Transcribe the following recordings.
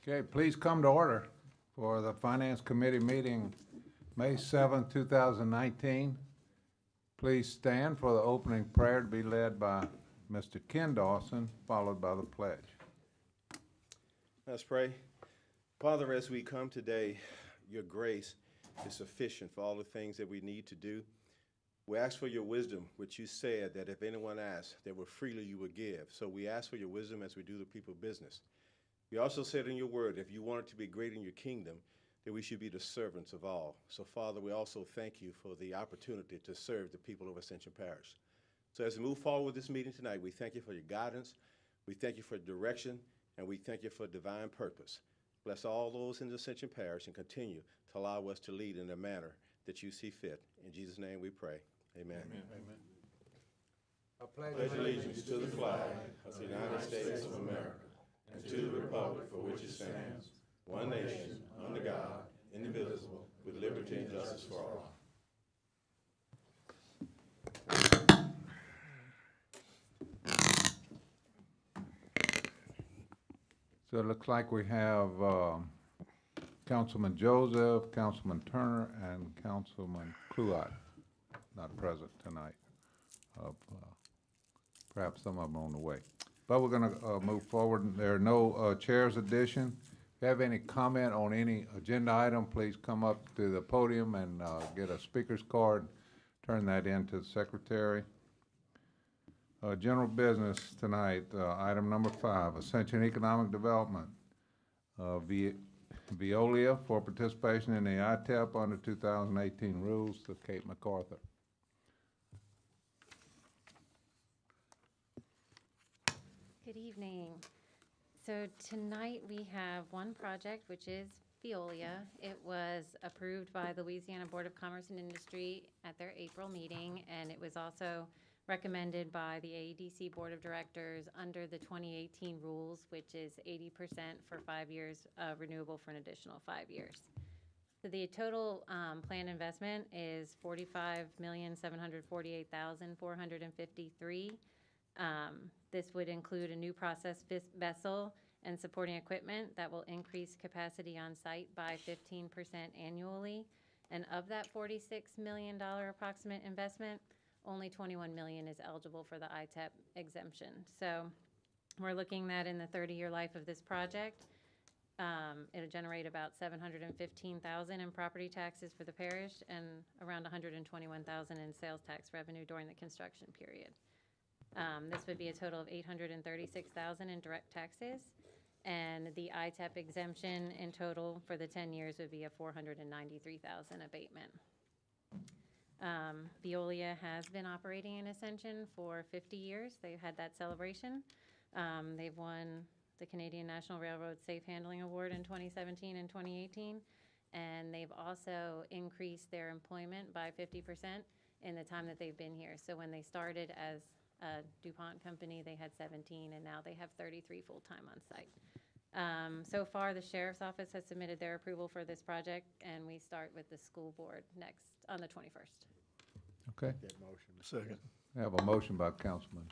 Okay, please come to order for the Finance Committee meeting, May 7th, 2019. Please stand for the opening prayer to be led by Mr. Ken Dawson, followed by the pledge. Let's pray. Father, as we come today, your grace is sufficient for all the things that we need to do. We ask for your wisdom, which you said that if anyone asks, that will freely you will give. So we ask for your wisdom as we do the people business. You also said in your word, if you wanted to be great in your kingdom, that we should be the servants of all. So, Father, we also thank you for the opportunity to serve the people of Ascension Parish. So as we move forward with this meeting tonight, we thank you for your guidance, we thank you for direction, and we thank you for divine purpose. Bless all those in the Ascension Parish and continue to allow us to lead in a manner that you see fit. In Jesus' name we pray. Amen. Amen. Amen. I Pledge allegiance to the flag of the United States of America and to the republic for which it stands, one nation, under God, indivisible, with liberty and justice for all. So it looks like we have Councilman Joseph, Councilman Turner, and Councilman Kluot not present tonight. Perhaps some of them on the way. But we're going to move forward. There are no chairs addition. If you have any comment on any agenda item, please come up to the podium and get a speaker's card. Turn that in to the secretary. General business tonight, item number 5, Ascension Economic Development. Veolia for participation in the ITEP under 2018 rules to Kate MacArthur. Good evening. So tonight we have one project, which is Veolia. It was approved by the Louisiana Board of Commerce and Industry at their April meeting, and it was also recommended by the AEDC Board of Directors under the 2018 rules, which is 80% for 5 years, renewable for an additional 5 years. So the total planned investment is $45,748,453. This would include a new process vessel and supporting equipment that will increase capacity on site by 15% annually. And of that $46 million approximate investment, only $21 million is eligible for the ITEP exemption. So we're looking at in the 30-year life of this project, it'll generate about $715,000 in property taxes for the parish and around $121,000 in sales tax revenue during the construction period. This would be a total of $836,000 in direct taxes, and the ITEP exemption in total for the 10 years would be a $493,000 abatement. Veolia has been operating in Ascension for 50 years. They've had that celebration. They've won the Canadian National Railroad Safe Handling Award in 2017 and 2018, and they've also increased their employment by 50% in the time that they've been here. So when they started as a DuPont company, they had 17, and now they have 33 full-time on site. So far, the Sheriff's Office has submitted their approval for this project, and we start with the school board next on the 21st. Okay. That motion. Second. We have a motion by Councilman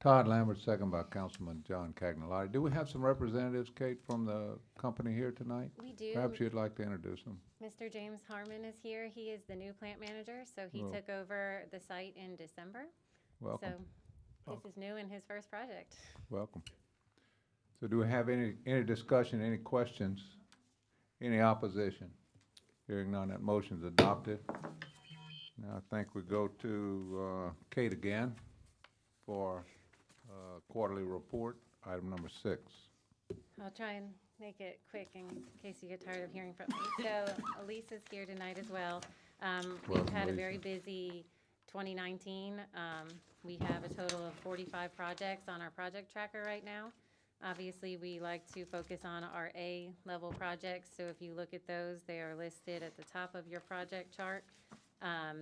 Todd Lambert, second by Councilman John Cagnolati. Do we have some representatives, Kate, from the company here tonight? We do. Perhaps you'd like to introduce them. Mr. James Harmon is here. He is the new plant manager, so he took over the site in December. Welcome. So this is new in his first project. Welcome. So do we have any discussion, any questions, any opposition? Hearing none, that motion is adopted. Now I think we go to Kate again for quarterly report, item number 6. I'll try and make it quick in case you get tired of hearing from me. So Elise is here tonight as well. We've had a very busy 2019. We have a total of 45 projects on our project tracker right now. Obviously, we like to focus on our A-level projects, so if you look at those, they are listed at the top of your project chart.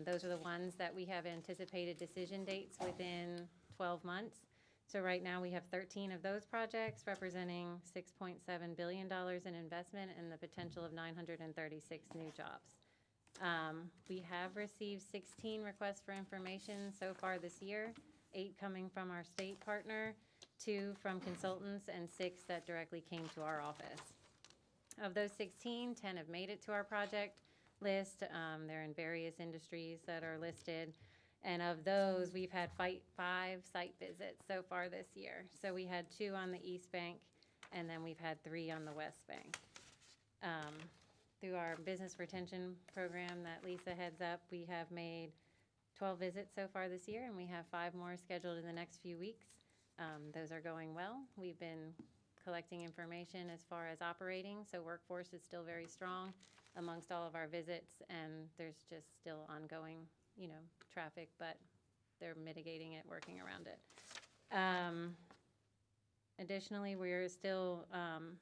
Those are the ones that we have anticipated decision dates within 12 months. So right now, we have 13 of those projects representing $6.7 billion in investment and the potential of 936 new jobs. We have received 16 requests for information so far this year, 8 coming from our state partner, 2 from consultants, and 6 that directly came to our office. Of those 16, 10 have made it to our project list. They're in various industries that are listed. And of those, we've had 5 site visits so far this year. So we had 2 on the East Bank, and then we've had 3 on the West Bank. Through our business retention program that Lisa heads up, we have made 12 visits so far this year, and we have 5 more scheduled in the next few weeks. Those are going well. We've been collecting information as far as operating, so workforce is still very strong amongst all of our visits, and there's just still ongoing, traffic, but they're mitigating it, working around it. Additionally, we're still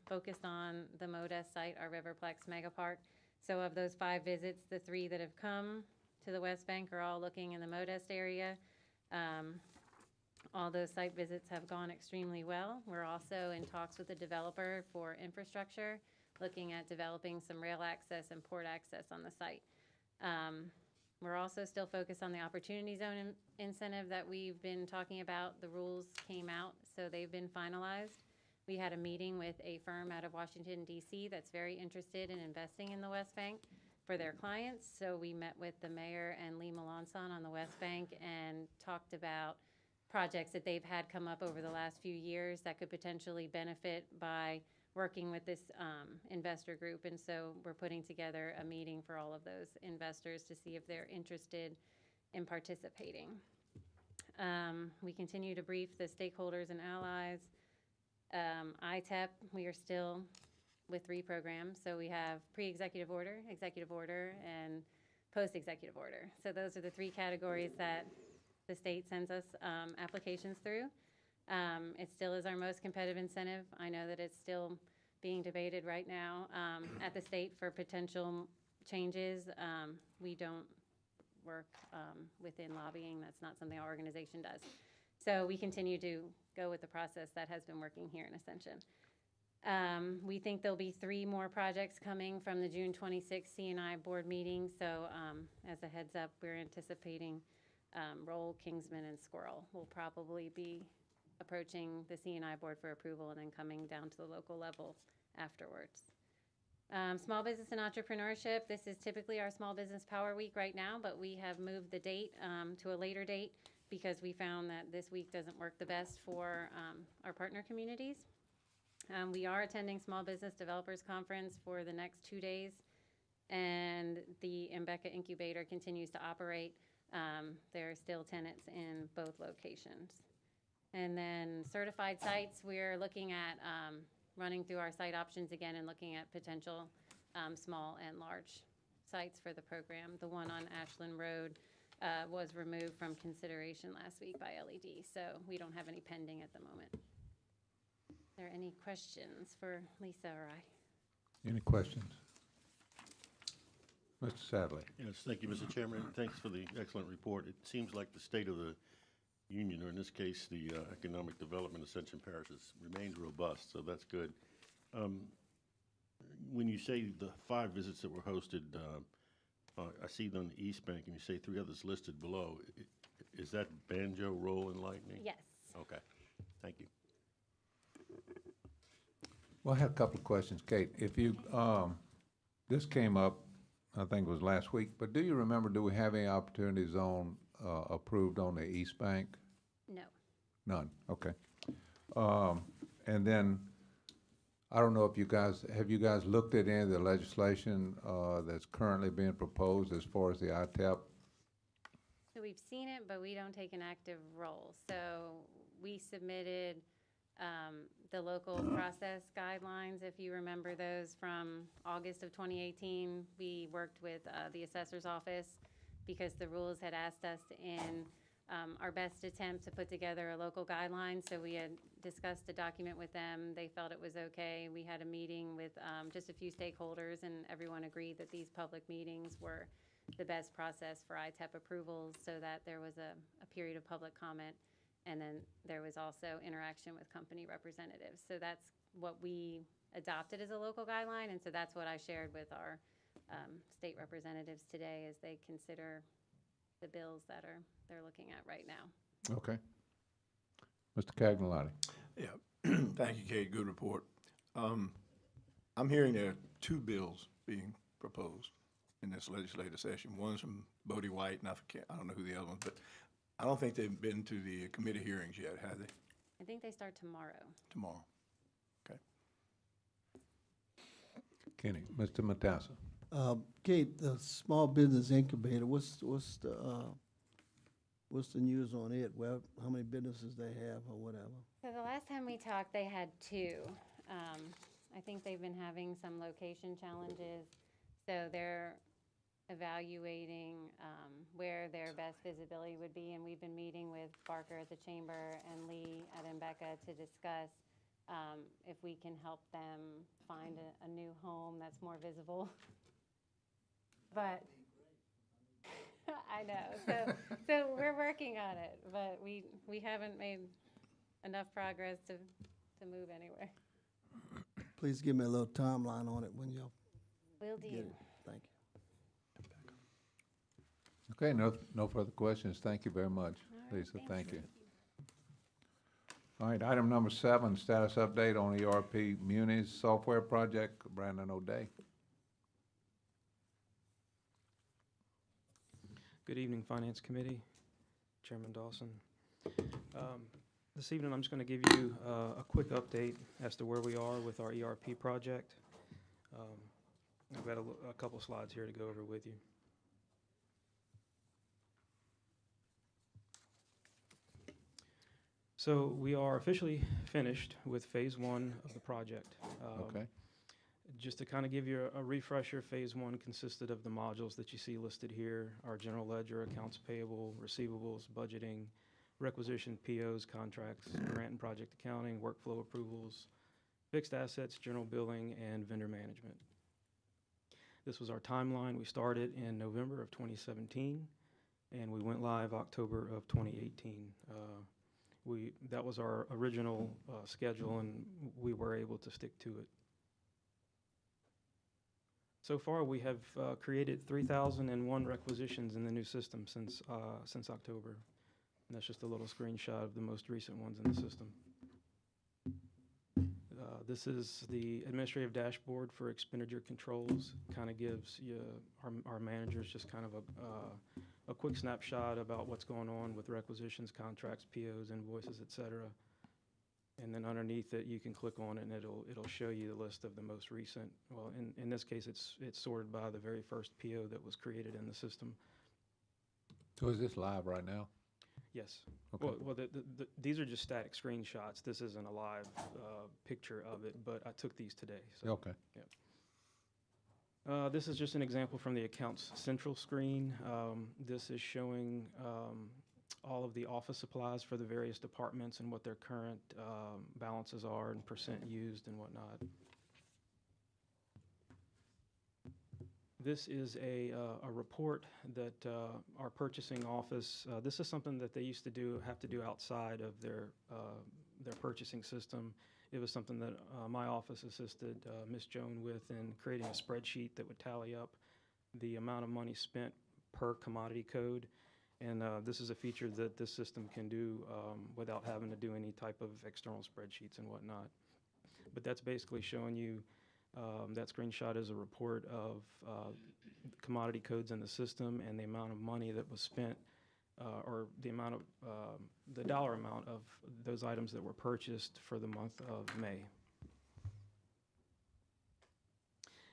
focused on the Modest site, our Riverplex Mega Park. So of those 5 visits, the 3 that have come to the West Bank are all looking in the Modest area. All those site visits have gone extremely well. We're also in talks with the developer for infrastructure, looking at developing some rail access and port access on the site. We're also still focused on the Opportunity Zone incentive that we've been talking about. The rules came out, so they've been finalized. We had a meeting with a firm out of Washington, D.C. that's very interested in investing in the West Bank for their clients. So we met with the mayor and Lee Melanson on the West Bank and talked about projects that they've had come up over the last few years that could potentially benefit by working with this investor group. And so we're putting together a meeting for all of those investors to see if they're interested in participating. We continue to brief the stakeholders and allies. ITEP, we are still with 3 programs. So we have pre-executive order, executive order, and post-executive order. So those are the 3 categories that the state sends us applications through. It still is our most competitive incentive. I know that it's still being debated right now at the state for potential changes. We don't work within lobbying. That's not something our organization does. So we continue to go with the process that has been working here in Ascension. We think there'll be 3 more projects coming from the June 26th C&I board meeting. So as a heads up, we're anticipating Roll, Kingsman, and Squirrel will probably be approaching the C&I board for approval and then coming down to the local level afterwards. Small business and entrepreneurship, this is typically our Small Business Power Week right now, but we have moved the date to a later date because we found that this week doesn't work the best for our partner communities. We are attending Small Business Developers Conference for the next 2 days, and the Mbecca Incubator continues to operate. There are still tenants in both locations. And then certified sites, we're looking at running through our site options again and looking at potential small and large sites for the program. The one on Ashland Road was removed from consideration last week by LED, so we don't have any pending at the moment. Are there any questions for Lisa or I? Any questions? Mr. Sadler. Yes, thank you, Mr. Chairman. Thanks for the excellent report. It seems like the state of the union, or in this case, the economic development of Ascension Parish remains robust, so that's good. When you say the 5 visits that were hosted, I see them on the East Bank, and you say 3 others listed below. Is that Banjo, Roll, and Lightning? Yes. Okay, thank you. Well, I had a couple of questions, Kate. If you, this came up, I think it was last week, but do you remember, do we have any Opportunity Zone approved on the East Bank? No. None, okay. And then, I don't know if have you guys looked at any of the legislation that's currently being proposed as far as the ITEP? So we've seen it, but we don't take an active role. So we submitted the local process guidelines, if you remember those from August of 2018. We worked with the assessor's office because the rules had asked us in our best attempt to put together a local guideline. So we had discussed a document with them. They felt it was okay. We had a meeting with just a few stakeholders, and everyone agreed that these public meetings were the best process for ITEP approvals, so that there was a period of public comment. And then there was also interaction with company representatives. So that's what we adopted as a local guideline, and so that's what I shared with our state representatives today as they consider the bills that they're looking at right now. Okay. Mr. Cagnolati. Yeah, thank you, Kate. Good report. I'm hearing there are two bills being proposed in this legislative session. One's from Bodie White, and I don't know who the other one, but I don't think they've been to the committee hearings yet, have they? I think they start tomorrow. Tomorrow. Okay. Kenny, Mr. Matassa. Kate, the small business incubator, what's the news on it? Well, how many businesses they have or whatever? So the last time we talked, they had 2. I think they've been having some location challenges, so they're evaluating where their best visibility would be, and we've been meeting with Barker at the Chamber and Lee at Embecca to discuss if we can help them find a new home that's more visible. But I know, so we're working on it, but we haven't made enough progress to move anywhere. Please give me a little timeline on it when y'all Will get do. it. Thank you. Okay, no further questions. Thank you very much, All right, Lisa. thanks. Thank you. All right, item number 7, status update on ERP Munis software project. Brandon O'Day. Good evening, Finance Committee, Chairman Dawson. This evening, I'm just going to give you a quick update as to where we are with our ERP project. I've got a couple slides here to go over with you. So we are officially finished with phase 1 of the project. Okay. Just to kind of give you a refresher, phase 1 consisted of the modules that you see listed here: our general ledger, accounts payable, receivables, budgeting, requisition, POs, contracts, grant and project accounting, workflow approvals, fixed assets, general billing, and vendor management. This was our timeline. We started in November of 2017, and we went live October of 2018. That was our original schedule, and we were able to stick to it. So far, we have created 3,001 requisitions in the new system since October. And that's just a little screenshot of the most recent ones in the system. This is the administrative dashboard for expenditure controls. Kind of gives you, our managers just kind of a quick snapshot about what's going on with requisitions, contracts, POs, invoices, et cetera. And then underneath it, you can click on it, and it'll show you the list of the most recent. Well, in this case, it's sorted by the very first PO that was created in the system. So is this live right now? Yes. Okay. Well, these are just static screenshots. This isn't a live picture of it, but I took these today. So, Okay. yeah. This is just an example from the Accounts Central screen. This is showing all of the office supplies for the various departments and what their current balances are and percent used and whatnot. This is a report that our purchasing office, this is something that they used to have to do outside of their purchasing system. It was something that my office assisted Ms. Joan with in creating a spreadsheet that would tally up the amount of money spent per commodity code. And this is a feature that this system can do without having to do any type of external spreadsheets and whatnot. But that's basically showing you, that screenshot is a report of commodity codes in the system and the amount of money that was spent, or the dollar amount of those items that were purchased for the month of May.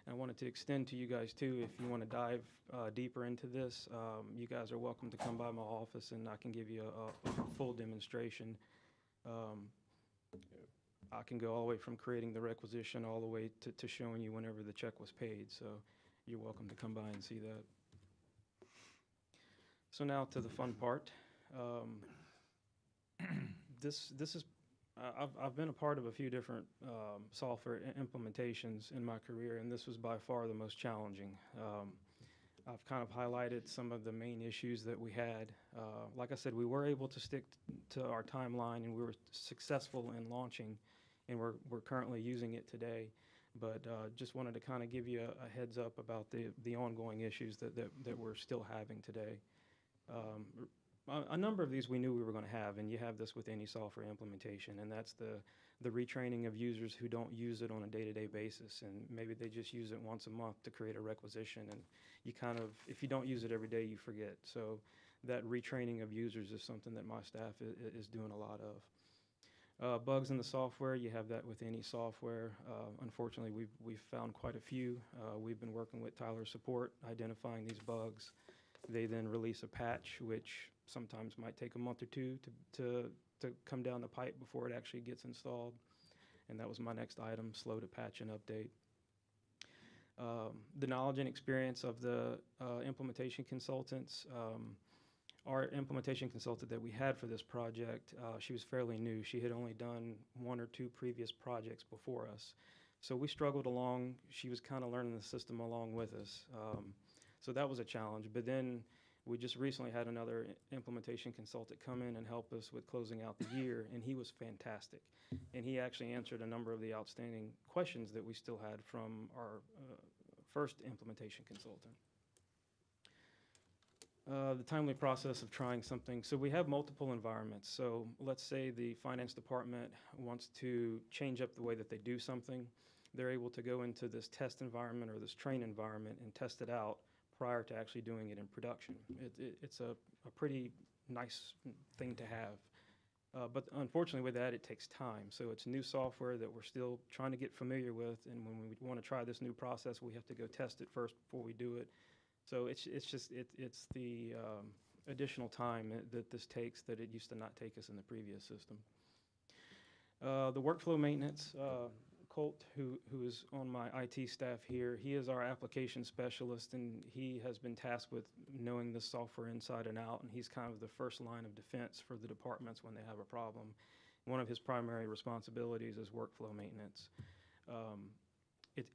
And I wanted to extend to you guys too, if you want to dive deeper into this, you guys are welcome to come by my office and I can give you a full demonstration. I can go all the way from creating the requisition all the way to showing you whenever the check was paid. So you're welcome to come by and see that. So now to the fun part. This is, I've been a part of a few different software implementations in my career, and this was by far the most challenging. I've kind of highlighted some of the main issues that we had. Like I said, we were able to stick to our timeline, and we were successful in launching, and we're currently using it today. But just wanted to kind of give you a heads up about the ongoing issues that we're still having today. a number of these we knew we were going to have, and you have this with any software implementation, and that's the retraining of users who don't use it on a day-to-day basis, and maybe they just use it once a month to create a requisition, and you kind of, if you don't use it every day, you forget. So that retraining of users is something that my staff is doing a lot of. Bugs in the software, you have that with any software. Unfortunately, we've found quite a few. We've been working with Tyler Support, identifying these bugs. They then release a patch, which sometimes might take a month or two to come down the pipe before it actually gets installed. And that was my next item, slow to patch and update. The knowledge and experience of the implementation consultants. Our implementation consultant that we had for this project, she was fairly new. She had only done 1 or 2 previous projects before us. So we struggled along. She was kind of learning the system along with us. So that was a challenge. But then we just recently had another implementation consultant come in and help us with closing out the year, and he was fantastic. And he actually answered a number of the outstanding questions that we still had from our first implementation consultant. The timely process of trying something. So we have multiple environments. So let's say the finance department wants to change up the way that they do something. They're able to go into this test environment or this train environment and test it out prior to actually doing it in production. It's a pretty nice thing to have. But unfortunately with that, it takes time. So it's new software that we're still trying to get familiar with. And when we want to try this new process, we have to go test it first before we do it. So it's the additional time that this takes that it used to not take us in the previous system. The workflow maintenance, Colt, who is on my IT staff here, he is our application specialist, and he has been tasked with knowing the software inside and out, and he's kind of the first line of defense for the departments when they have a problem. One of his primary responsibilities is workflow maintenance.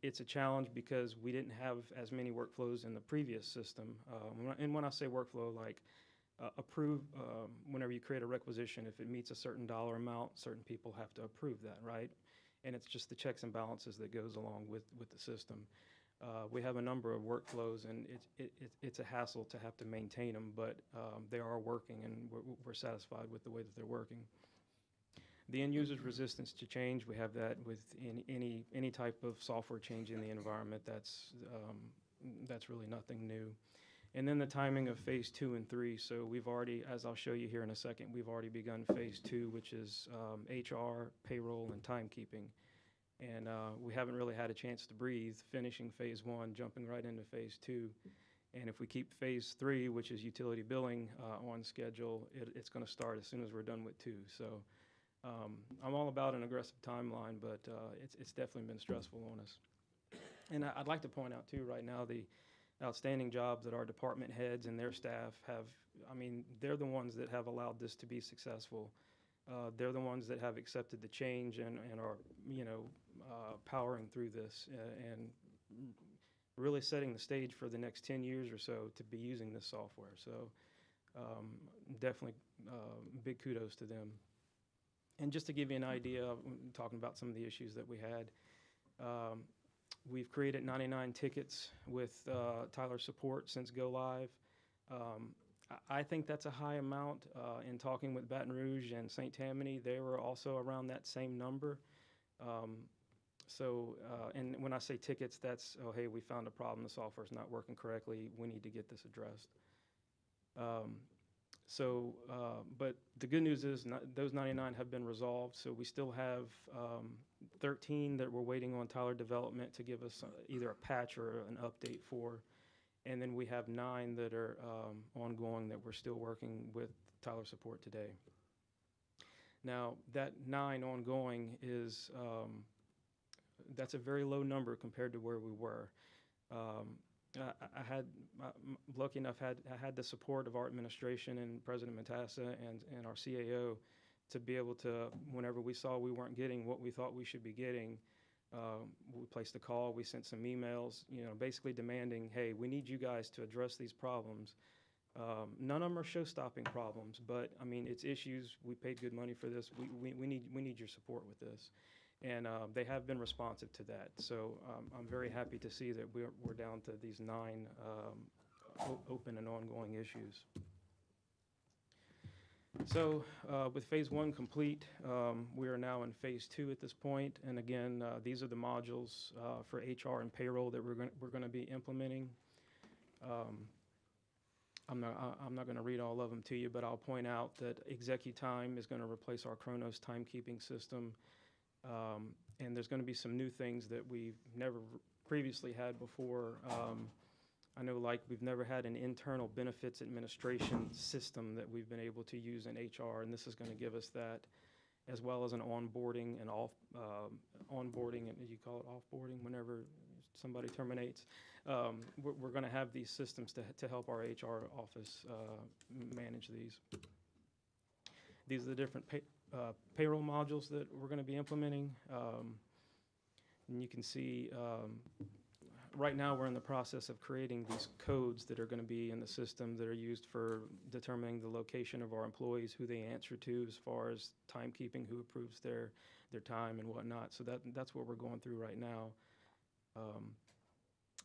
It's a challenge because we didn't have as many workflows in the previous system. And when I say workflow, like approve, whenever you create a requisition, if it meets a certain dollar amount, certain people have to approve that, right? And it's just the checks and balances that goes along with the system. We have a number of workflows, and it's a hassle to have to maintain them, but they are working, and we're satisfied with the way that they're working. The end user's resistance to change, we have that with any type of software change in the environment. That's really nothing new. And then the timing of phase 2 and 3. So we've already, as I'll show you here in a second, we've already begun phase 2, which is HR, payroll, and timekeeping. And we haven't really had a chance to breathe, finishing phase 1, jumping right into phase 2. And if we keep phase 3, which is utility billing, on schedule, it's going to start as soon as we're done with 2. So I'm all about an aggressive timeline, but it's definitely been stressful on us. And I'd like to point out, too, right now, the outstanding job that our department heads and their staff have. I mean, they're the ones that have allowed this to be successful. They're the ones that have accepted the change and are, powering through this and really setting the stage for the next 10 years or so to be using this software. So definitely big kudos to them. And just to give you an idea, talking about some of the issues that we had, we've created 99 tickets with Tyler Support since go live. I think that's a high amount. In talking with Baton Rouge and St. Tammany, they were also around that same number. And when I say tickets, that's, oh, hey, we found a problem, the software's not working correctly, we need to get this addressed. But the good news is those 99 have been resolved, so we still have 13 that we're waiting on Tyler Development to give us either a patch or an update for, and then we have 9 that are ongoing that we're still working with Tyler Support today. Now, that 9 ongoing is, that's a very low number compared to where we were. Lucky enough, I had the support of our administration and President Matassa and our CAO to be able to, whenever we saw we weren't getting what we thought we should be getting, we placed a call, we sent some emails, basically demanding, hey, we need you guys to address these problems. None of them are show-stopping problems, but I mean, it's issues. We paid good money for this. We need your support with this. And they have been responsive to that. So I'm very happy to see that we're down to these 9 open and ongoing issues. So with phase one complete, we are now in phase two at this point. And again, these are the modules for HR and payroll that we're going to be implementing. I'm not going to read all of them to you, but I'll point out that ExecuTime is going to replace our Kronos timekeeping system. And there's going to be some new things that we've never previously had before. I know, like, we've never had an internal benefits administration system that we've been able to use in HR, and this is going to give us that, as well as an onboarding and onboarding, and you call it offboarding whenever somebody terminates. We're going to have these systems to help our HR office manage these. These are the different payroll modules that we're going to be implementing. And you can see right now we're in the process of creating these codes that are going to be in the system that are used for determining the location of our employees, who they answer to as far as timekeeping, who approves their time and whatnot. So that's what we're going through right now.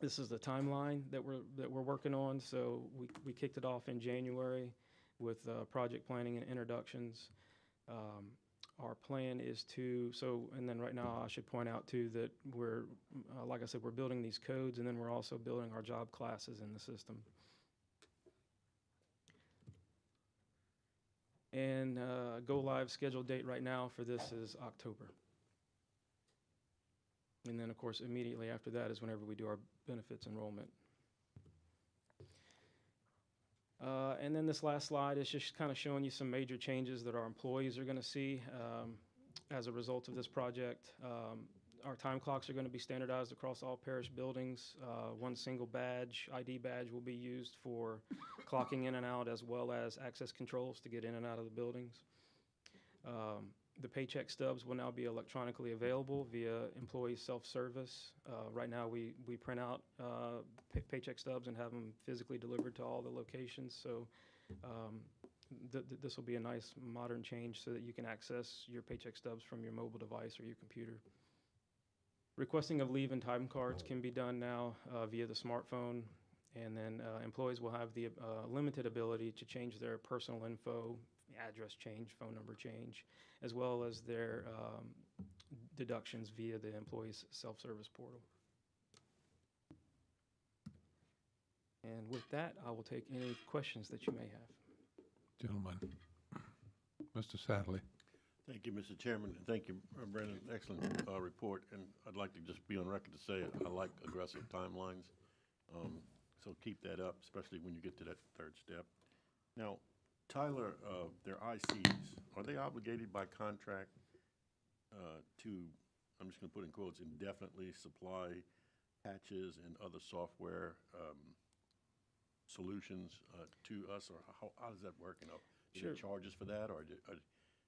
This is the timeline that we're working on. So we kicked it off in January with project planning and introductions. Our plan is and then right now I should point out too that we're, like I said, we're building these codes, and then we're also building our job classes in the system. And go live scheduled date right now for this is October. And then of course immediately after that is whenever we do our benefits enrollment. And then this last slide is just kind of showing you some major changes that our employees are going to see as a result of this project. Our time clocks are going to be standardized across all parish buildings. One single badge, ID badge, will be used for clocking in and out, as well as access controls to get in and out of the buildings. The paycheck stubs will now be electronically available via employee self-service. Right now, we print out paycheck stubs and have them physically delivered to all the locations. So this will be a nice modern change so that you can access your paycheck stubs from your mobile device or your computer. Requesting of leave and time cards can be done now via the smartphone. And then employees will have the limited ability to change their personal info, address change, phone number change, as well as their deductions via the employee's self-service portal. And with that, I will take any questions that you may have. Gentlemen. Mr. Sadley. Thank you, Mr. Chairman, and thank you, Brandon. Excellent report, and I'd like to just be on record to say I like aggressive timelines. So keep that up, especially when you get to that third step. Now, Tyler, their ICs, are they obligated by contract to, I'm just going to put in quotes, indefinitely supply patches and other software solutions to us, or how does that work? You know, do Sure. they charge us for that, or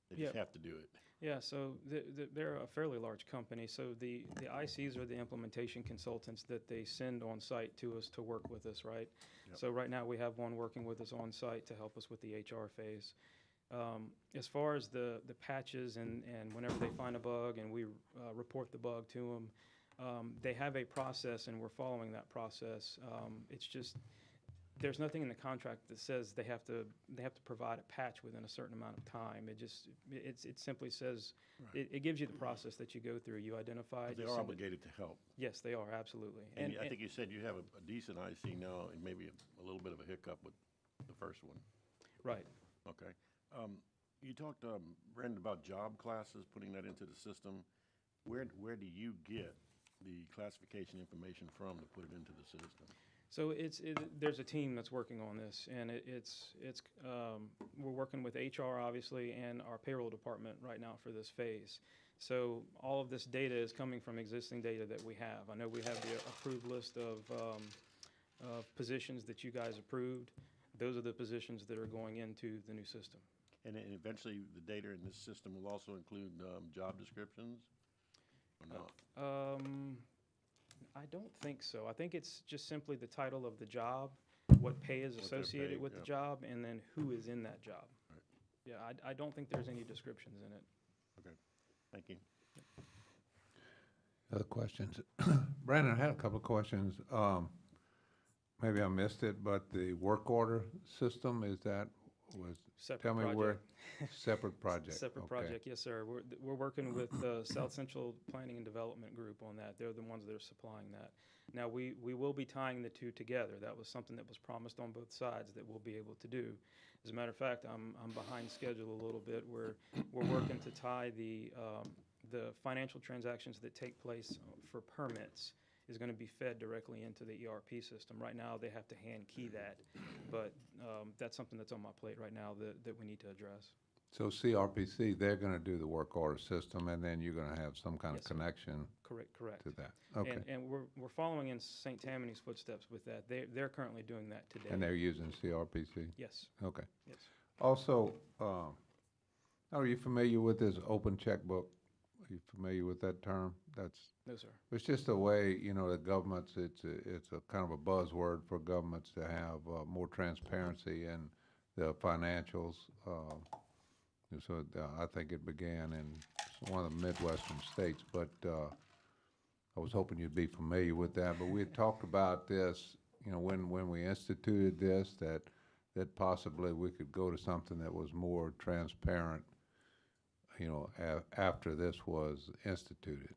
they just have to do it? Yeah, so they're a fairly large company. So the ICs are the implementation consultants that they send on site to us to work with us, right? Yep. So right now we have one working with us on site to help us with the HR phase. As far as the patches and whenever they find a bug and we report the bug to them, they have a process and we're following that process. It's just, there's nothing in the contract that says they have to provide a patch within a certain amount of time. It simply says, Right. it gives you the process that you go through. You identify. They are obligated to help. Yes, they are, absolutely. And I think you said you have a decent IC now and maybe a little bit of a hiccup with the first one. Right. Okay. You talked, Brandon, about job classes, putting that into the system. Where do you get the classification information from to put it into the system? So there's a team that's working on this, and we're working with HR, obviously, and our payroll department right now for this phase. So all of this data is coming from existing data that we have. I know we have the approved list of positions that you guys approved. Those are the positions that are going into the new system. And then eventually, the data in this system will also include job descriptions? Or not? I don't think so. I think it's just simply the title of the job, what pay is they're associated paid, with the yeah. job, and then who is in that job. Right. Yeah, I don't think there's any descriptions in it. Okay. Thank you. Other questions? Brandon, I had a couple of questions. Maybe I missed it, but the work order system, is that was, Separate tell me where, project. separate project? Separate Okay. project, yes, sir. We're working with the South Central Planning and Development Group on that. They're the ones that are supplying that. Now, we will be tying the two together. That was something that was promised on both sides that we'll be able to do. As a matter of fact, I'm behind schedule a little bit. We're working to tie the financial transactions that take place for permits is going to be fed directly into the ERP system. Right now, they have to hand key that, but that's something that's on my plate right now that we need to address. So CRPC, they're gonna do the work order system, and then you're gonna have some kind of Yes, sir. connection Correct. to that? Okay. And we're following in St. Tammany's footsteps with that. They're currently doing that today. And they're using CRPC? Yes, Okay. yes. Also, are you familiar with this open checkbook? Are you familiar with that term? No, sir. It's just a way, the governments, it's a kind of a buzzword for governments to have more transparency in the financials. So I think it began in one of the Midwestern states, but I was hoping you'd be familiar with that. But we had talked about this, when we instituted this, that possibly we could go to something that was more transparent, after this was instituted.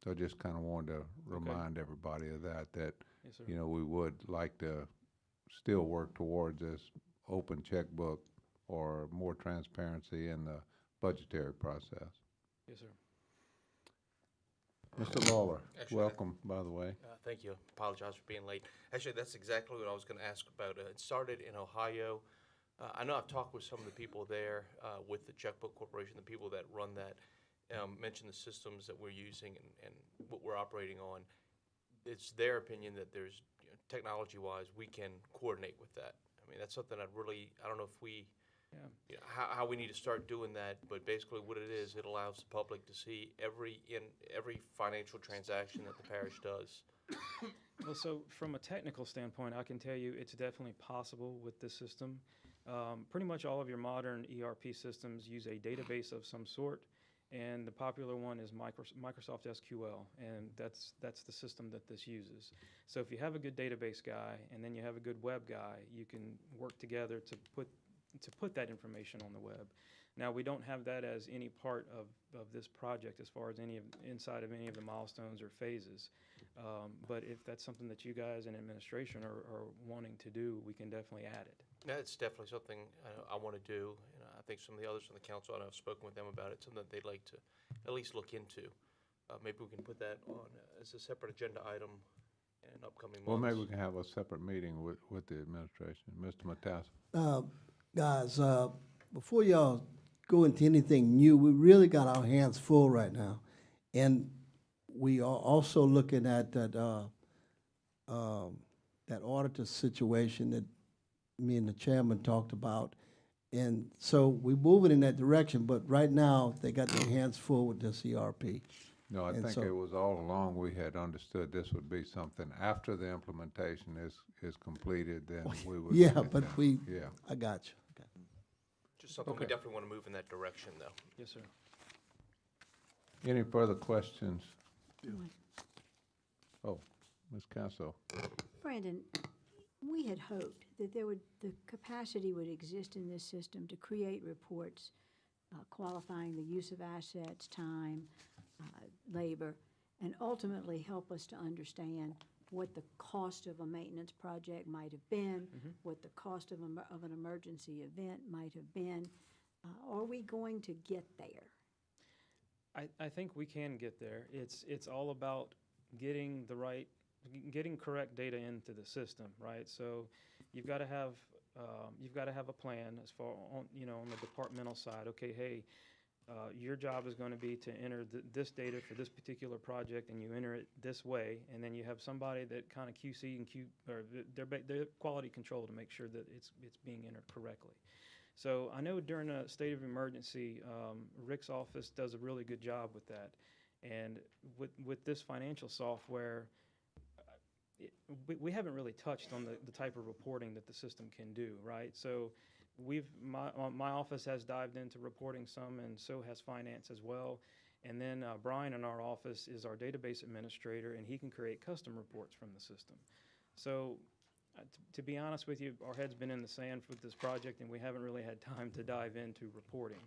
So I just kind of wanted to remind everybody of that, Yes, sir. we would like to still work towards this open checkbook or more transparency in the budgetary process. Yes, sir. Mr. Lawler, Actually, welcome, by the way. Thank you. Apologize for being late. Actually, that's exactly what I was going to ask about. It started in Ohio. I know I've talked with some of the people there with the Checkbook Corporation, the people that run that, mentioned the systems that we're using and what we're operating on. It's their opinion that there's, technology-wise, we can coordinate with that. I mean, that's something I don't know if we, how we need to start doing that, but basically what it is, it allows the public to see every financial transaction that the parish does. Well, so from a technical standpoint, I can tell you it's definitely possible with this system. Pretty much all of your modern ERP systems use a database of some sort, and the popular one is Microsoft SQL, and that's the system that this uses. So if you have a good database guy and then you have a good web guy, you can work together to put that information on the web. Now, we don't have that as any part of this project as far as inside of any of the milestones or phases. But if that's something that you guys in administration are wanting to do, we can definitely add it. That's definitely something I want to do. I think some of the others on the council, and I've spoken with them about it, something that they'd like to at least look into. Maybe we can put that on as a separate agenda item in upcoming months. Well, maybe we can have a separate meeting with the administration. Mr. Matassa? Guys, before y'all go into anything new, we really got our hands full right now. And we are also looking at that auditor situation that me and the chairman talked about. And so we're moving in that direction, but right now they got their hands full with this ERP. No, I think it was all along we had understood this would be something after the implementation is completed, then we would. Yeah, get but that. Yeah. I got you. Okay. Just something we definitely want to move in that direction, though. Yes, sir. Any further questions? Oh, Ms. Casso. Brandon, we had hoped that the capacity would exist in this system to create reports qualifying the use of assets, time, labor, and ultimately help us to understand what the cost of a maintenance project might have been, what the cost of an emergency event might have been. Are we going to get there? I think we can get there. It's all about getting correct data into the system, right? So you've got to have a plan as far on the departmental side. Okay, hey, your job is going to be to enter this data for this particular project, and you enter it this way, and then you have somebody that kind of QC and their quality control to make sure that it's being entered correctly. So I know during a state of emergency, Rick's office does a really good job with that. And with this financial software, we haven't really touched on the type of reporting that the system can do, right? So my office has dived into reporting some, and so has finance as well. And then Brian in our office is our database administrator, and he can create custom reports from the system. So To be honest with you, our head's been in the sand with this project, and we haven't really had time to dive into reporting.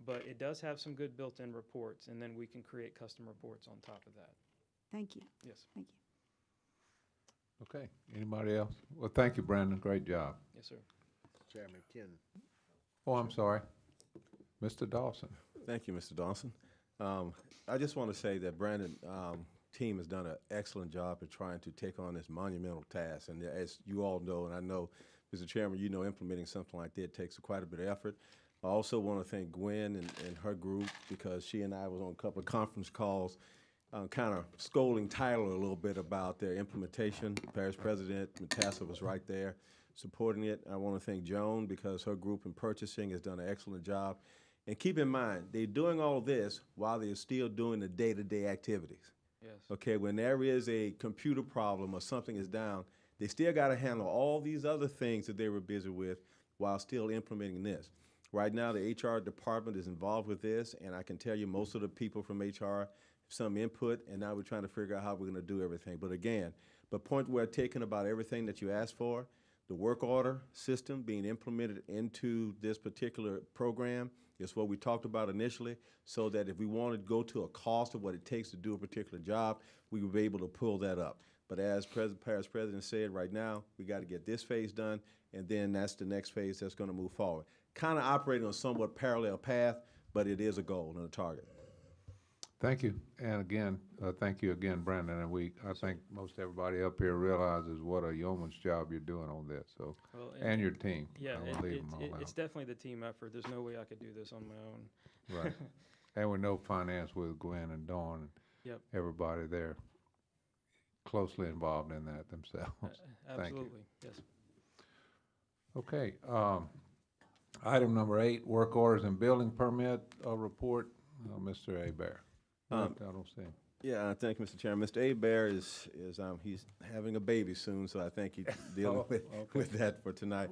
But it does have some good built-in reports, and then we can create custom reports on top of that. Thank you. Yes. Thank you. Okay, anybody else? Well, thank you, Brandon, great job. Yes, sir. Chairman, Ken. Oh, I'm sorry. Mr. Dawson. Thank you, Mr. Dawson. I just want to say that Brandon team has done an excellent job of trying to take on this monumental task. And as you all know, and I know, Mr. Chairman, you know, implementing something like that takes quite a bit of effort. I also want to thank Gwen and her group, because she and I was on a couple of conference calls kind of scolding Tyler a little bit about their implementation. Parish President Matassa was right there supporting it. I want to thank Joan, because her group in purchasing has done an excellent job. And keep in mind, they're doing all this while they're still doing the day-to-day activities. Yes. Okay, when there is a computer problem or something is down, they still got to handle all these other things that they were busy with while still implementing this. Right now, the HR department is involved with this, and I can tell you most of the people from HR have some input, and now we're trying to figure out how we're going to do everything. But again, the point we're taking about everything that you asked for, the work order system being implemented into this particular program is what we talked about initially, so that if we wanted to go to a cost of what it takes to do a particular job, we would be able to pull that up. But as Parish President said, right now, we got to get this phase done, and then that's the next phase that's going to move forward. Kind of operating on a somewhat parallel path, but it is a goal and a target. Thank you. And again, thank you again, Brandon. And I think most everybody up here realizes what a yeoman's job you're doing on this. So, Well, and your team. Yeah, I won't leave them all it's out. definitely the team effort. There's no way I could do this on my own. Right. And we know finance with Gwen and Dawn and Yep. everybody there closely involved in that themselves. Thank you. Absolutely, yes. Okay. Item number 8, work orders and building permit report. Mr. Abear. I don't see him. Yeah, thank you, Mr. Chairman. Mr. Abear is he's having a baby soon, so I think he's dealing with that for tonight.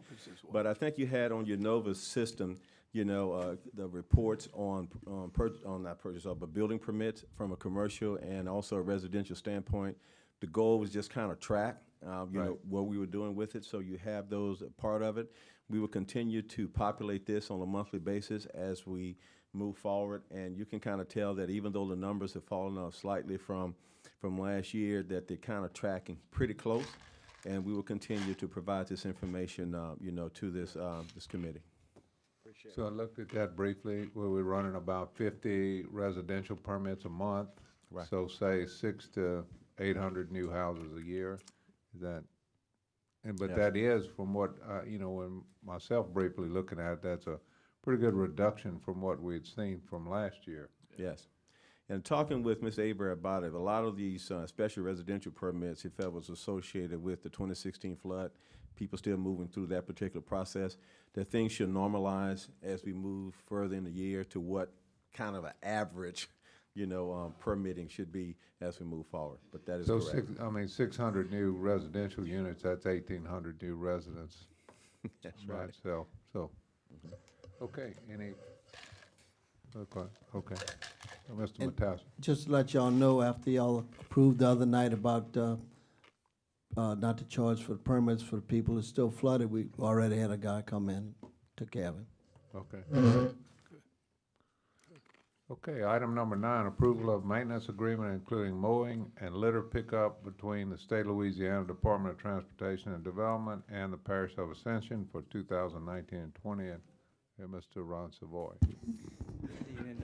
But I think you had on your Nova system, you know, the reports on not purchase of, but building permits from a commercial and also a residential standpoint. The goal was just kind of track, you know, what we were doing with it. So you have those part of it. We will continue to populate this on a monthly basis as we move forward, and you can kind of tell that even though the numbers have fallen off slightly from last year, that they're kind of tracking pretty close, and we will continue to provide this information, you know, to this this committee. So I looked at that briefly, where we're running about 50 residential permits a month. Right. So say 600 to 800 new houses a year. Is that, but Yes. that is from what, you know, when myself briefly looking at it, that's a pretty good reduction from what we had seen from last year. Yes. And talking with Ms. Aber about it, a lot of these special residential permits, he felt was associated with the 2016 flood, people still moving through that particular process, that things should normalize as we move further in the year to what kind of an average, you know, permitting should be as we move forward. But that is So correct. 600 new residential units, that's 1,800 new residents. That's by right. itself. So, okay, okay. Mr. And- Matassa. Just to let y'all know, after y'all approved the other night about not to charge for the permits for the people that's still flooded, we already had a guy come in, took care of it. Okay. Okay, item number 9, approval of maintenance agreement including mowing and litter pickup between the State of Louisiana Department of Transportation and Development and the Parish of Ascension for 2019 and 20. And Mr. Ron Savoy. Good evening,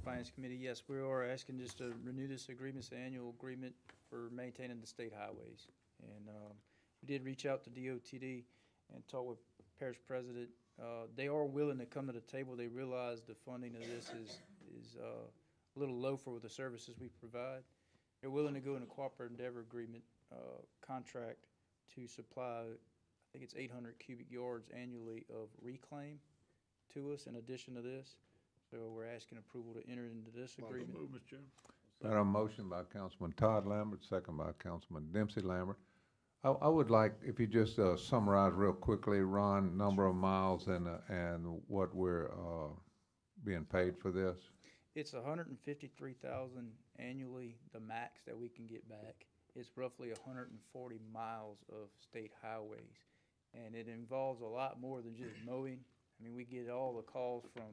Finance Committee. Yes, we are asking just to renew this agreement, it's an annual agreement for maintaining the state highways. And we did reach out to DOTD and talk with Parish President. They are willing to come to the table. They realize the funding of this is a little low for the services we provide. They're willing to go in a cooperative endeavor agreement contract to supply, I think it's 800 cubic yards annually of reclaim to us in addition to this. So we're asking approval to enter into this agreement. Mr. Chairman. Got a motion by Councilman Todd Lambert, second by Councilman Dempsey Lambert. I would like, if you just summarize real quickly, Ron, number of miles and what we're being paid for this. It's $153,000 annually, the max that we can get back. it's roughly 140 miles of state highways. And it involves a lot more than just mowing. I mean, we get all the calls from,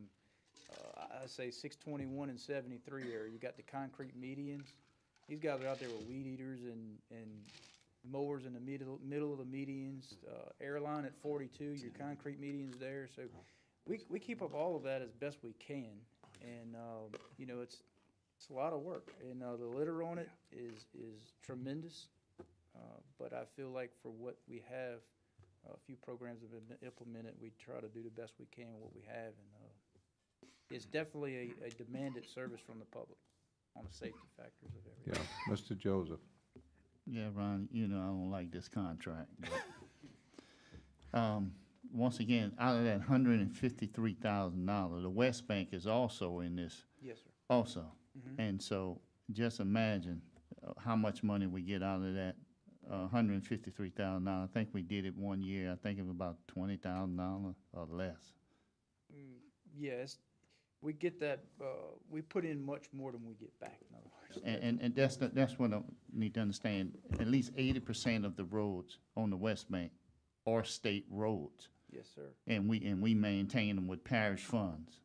I say 621 and 73 area. You got the concrete medians. These guys are out there with weed eaters and mowers in the middle of the medians. Airline at 42, your concrete medians there. So we keep up all of that as best we can. And, you know, it's a lot of work. And the litter on it is tremendous. But I feel like for what we have, a few programs have been implemented. We try to do the best we can with what we have. And it's definitely a demanded service from the public on the safety factors of everything. Yeah, Mr. Joseph. Yeah, Ron, you know I don't like this contract. But, once again, out of that $153,000, the West Bank is also in this Yes, sir. also. And so just imagine how much money we get out of that $153,000. I think we did it one year. I think it was about $20,000 or less. Yes, we get that, we put in much more than we get back, in other words. And that's what I need to understand. At least 80% of the roads on the West Bank are state roads. Yes, sir. And we maintain them with parish funds.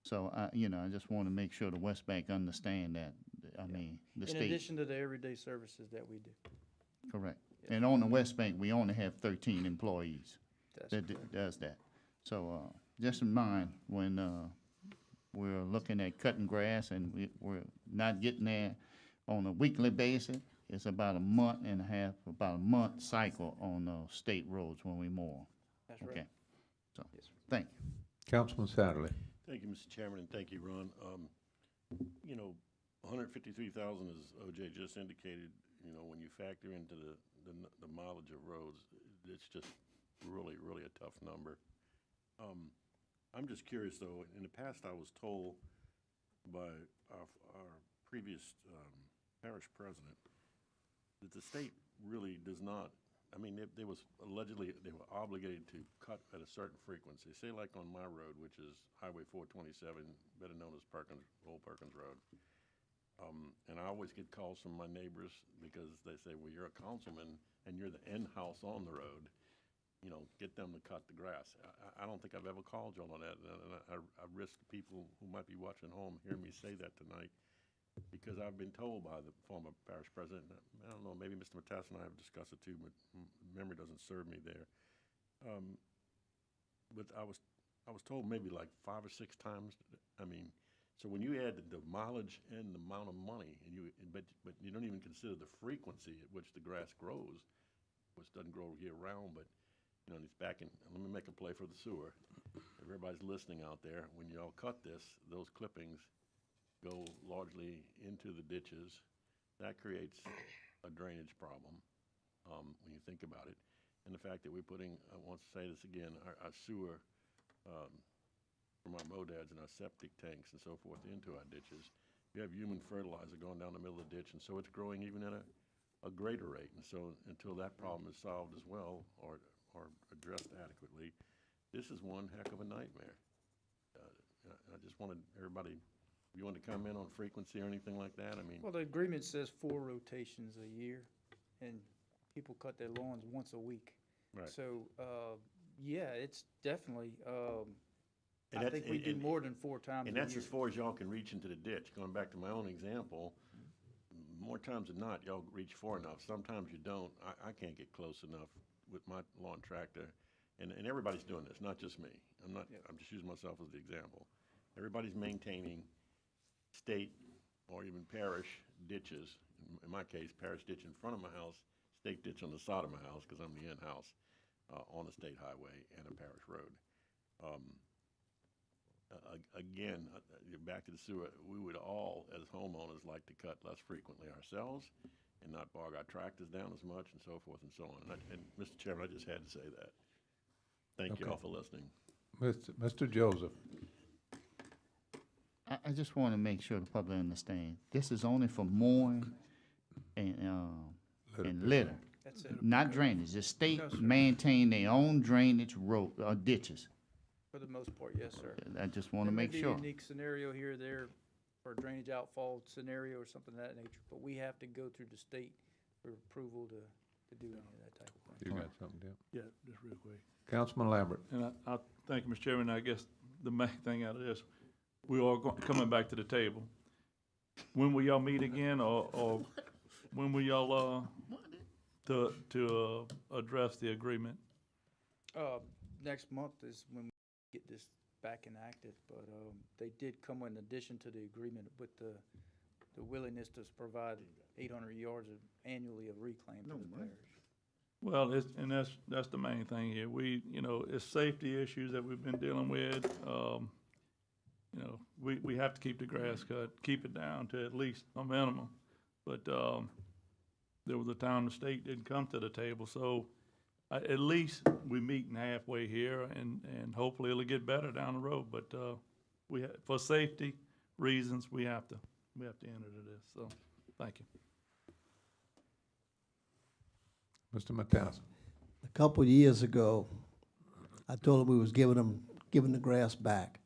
So I just want to make sure the West Bank understand that. I mean, the In state. addition to the everyday services that we do. Correct. And on the West Bank, we only have 13 employees That's that correct. does that. So just in mind, when we're looking at cutting grass and we're not getting there on a weekly basis, it's about a month and a half, about a month cycle on state roads when we mow. That's right. Okay. So, Yes, sir. thank you. Councilman Satterley. Thank you, Mr. Chairman, and thank you, Ron. You know, 153,000, as OJ just indicated, you know, when you factor into the mileage of roads, it's just really, really a tough number. I'm just curious, though, in the past I was told by our previous parish president that the state really does not, I mean, they was allegedly, they were obligated to cut at a certain frequency. Say like on my road, which is Highway 427, better known as Old Perkins Road. And I always get calls from my neighbors because they say, well, you're a councilman and you're the end house on the road. You know, get them to cut the grass. I don't think I've ever called you on that. And I risk people who might be watching home hearing me say that tonight because I've been told by the former parish president, I don't know, maybe Mr. Matas and I have discussed it too, but memory doesn't serve me there. But I was told maybe like 5 or 6 times. I mean, so when you add the mileage and the amount of money, but you don't even consider the frequency at which the grass grows, which doesn't grow year round, but you know, it's back in. Let me make a play for the sewer. If everybody's listening out there, when you all cut this, those clippings go largely into the ditches. That creates a drainage problem when you think about it, and the fact that we're putting. I want to say this again. Our sewer. From our modads and our septic tanks and so forth into our ditches, you have human fertilizer going down the middle of the ditch, and so it's growing even at a greater rate. And so until that problem is solved as well or addressed adequately, this is one heck of a nightmare. I just wanted everybody, you want to comment on frequency or anything like that? I mean, Well, the agreement says 4 rotations a year, and people cut their lawns once a week. Right. So, yeah, it's definitely, And I that's- think we do and- more than 4 times a and year. that's as far as y'all can reach into the ditch. Going back to my own example, more times than not, y'all reach far enough. Sometimes you don't. I can't get close enough with my lawn tractor. And everybody's doing this, not just me. I'm just using myself as the example. Everybody's maintaining state or even parish ditches. In my case, parish ditch in front of my house, state ditch on the side of my house because I'm the in-house on a state highway and a parish road. Again, back to the sewer, we would all, as homeowners, like to cut less frequently ourselves and not bog our tractors down as much and so forth and so on. And Mr. Chairman, I just had to say that. Thank you all for listening. Mr. Joseph. I just want to make sure the public understand. This is only for mowing and litter, That's it, not drainage. The state No, sir. maintain their own drainage road, ditches. for the most part, yes, sir. I just want to make There sure. may be a unique scenario here or there for a drainage outfall scenario or something of that nature, but we have to go through the state for approval to do any of that type of thing. You got something, Dip? Yeah, just real quick. Councilman Lambert. And I thank you, Mr. Chairman. I guess the main thing out of this, we are coming back to the table. When will y'all meet again, or when will y'all, to address the agreement? Next month is when we get this back enacted, but they did come in addition to the agreement with the willingness to provide 800 yards annually of reclaim to the parish. Well, that's the main thing here. It's safety issues that we've been dealing with. We have to keep the grass cut, keep it down to at least a minimum. But there was a time the state didn't come to the table, so at least we meeting halfway here, and hopefully it'll get better down the road. But for safety reasons, we have to enter to this. So, thank you. Mr. Matas. A couple of years ago, I told them we was giving the grass back.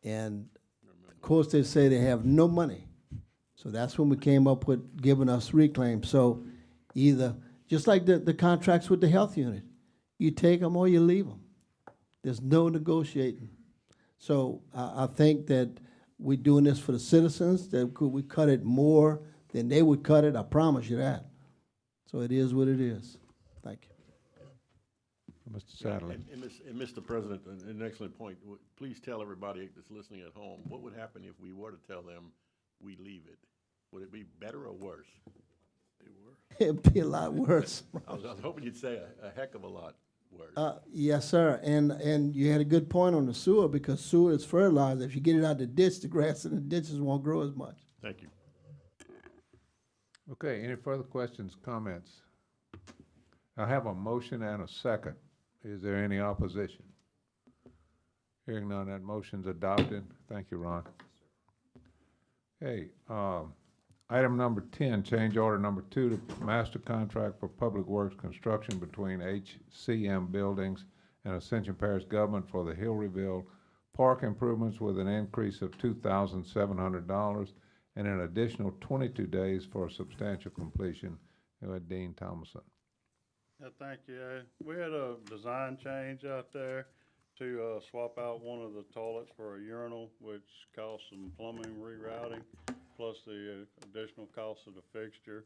And of course, they say they have no money. So that's when we came up with giving us reclaim. So either, just like the contracts with the health unit, you take them or you leave them. There's no negotiating. So I think that we're doing this for the citizens, that could we cut it more than they would cut it, I promise you that. So it is what it is. Thank you. Mr. Satterley. And Mr. President, an excellent point. Please tell everybody that's listening at home, what would happen if we were to tell them we leave it? Would it be better or worse? It'd be a lot worse. I was hoping you'd say a heck of a lot worse. Yes, sir. And you had a good point on the sewer, because sewer is fertilizer. If you get it out the ditch, the grass in the ditches won't grow as much. Thank you. Okay, any further questions, comments? I have a motion and a second. Is there any opposition? Hearing none, that motion's adopted. Thank you, Ron. Okay, item number 10, change order number 2 to master contract for public works construction between HCM Buildings and Ascension Parish Government for the Hillryville Park improvements with an increase of $2,700 and an additional 22 days for substantial completion. Dean Thomason. Thank you. We had a design change out there to swap out one of the toilets for a urinal, which cost some plumbing rerouting, plus the additional cost of the fixture.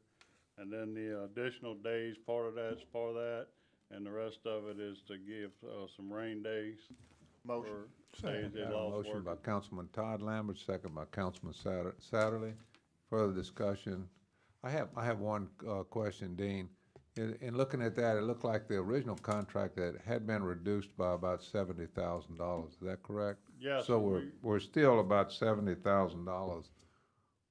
And then the additional days, part of that's part of that, and the rest of it is to give some rain days. Motion. Days they Got a lost motion work. by Councilman Todd Lambert, second by Councilman Satterley. Further discussion? I have one question, Dean. In looking at that, it looked like the original contract that had been reduced by about $70,000. Is that correct? Yes. So we're still about $70,000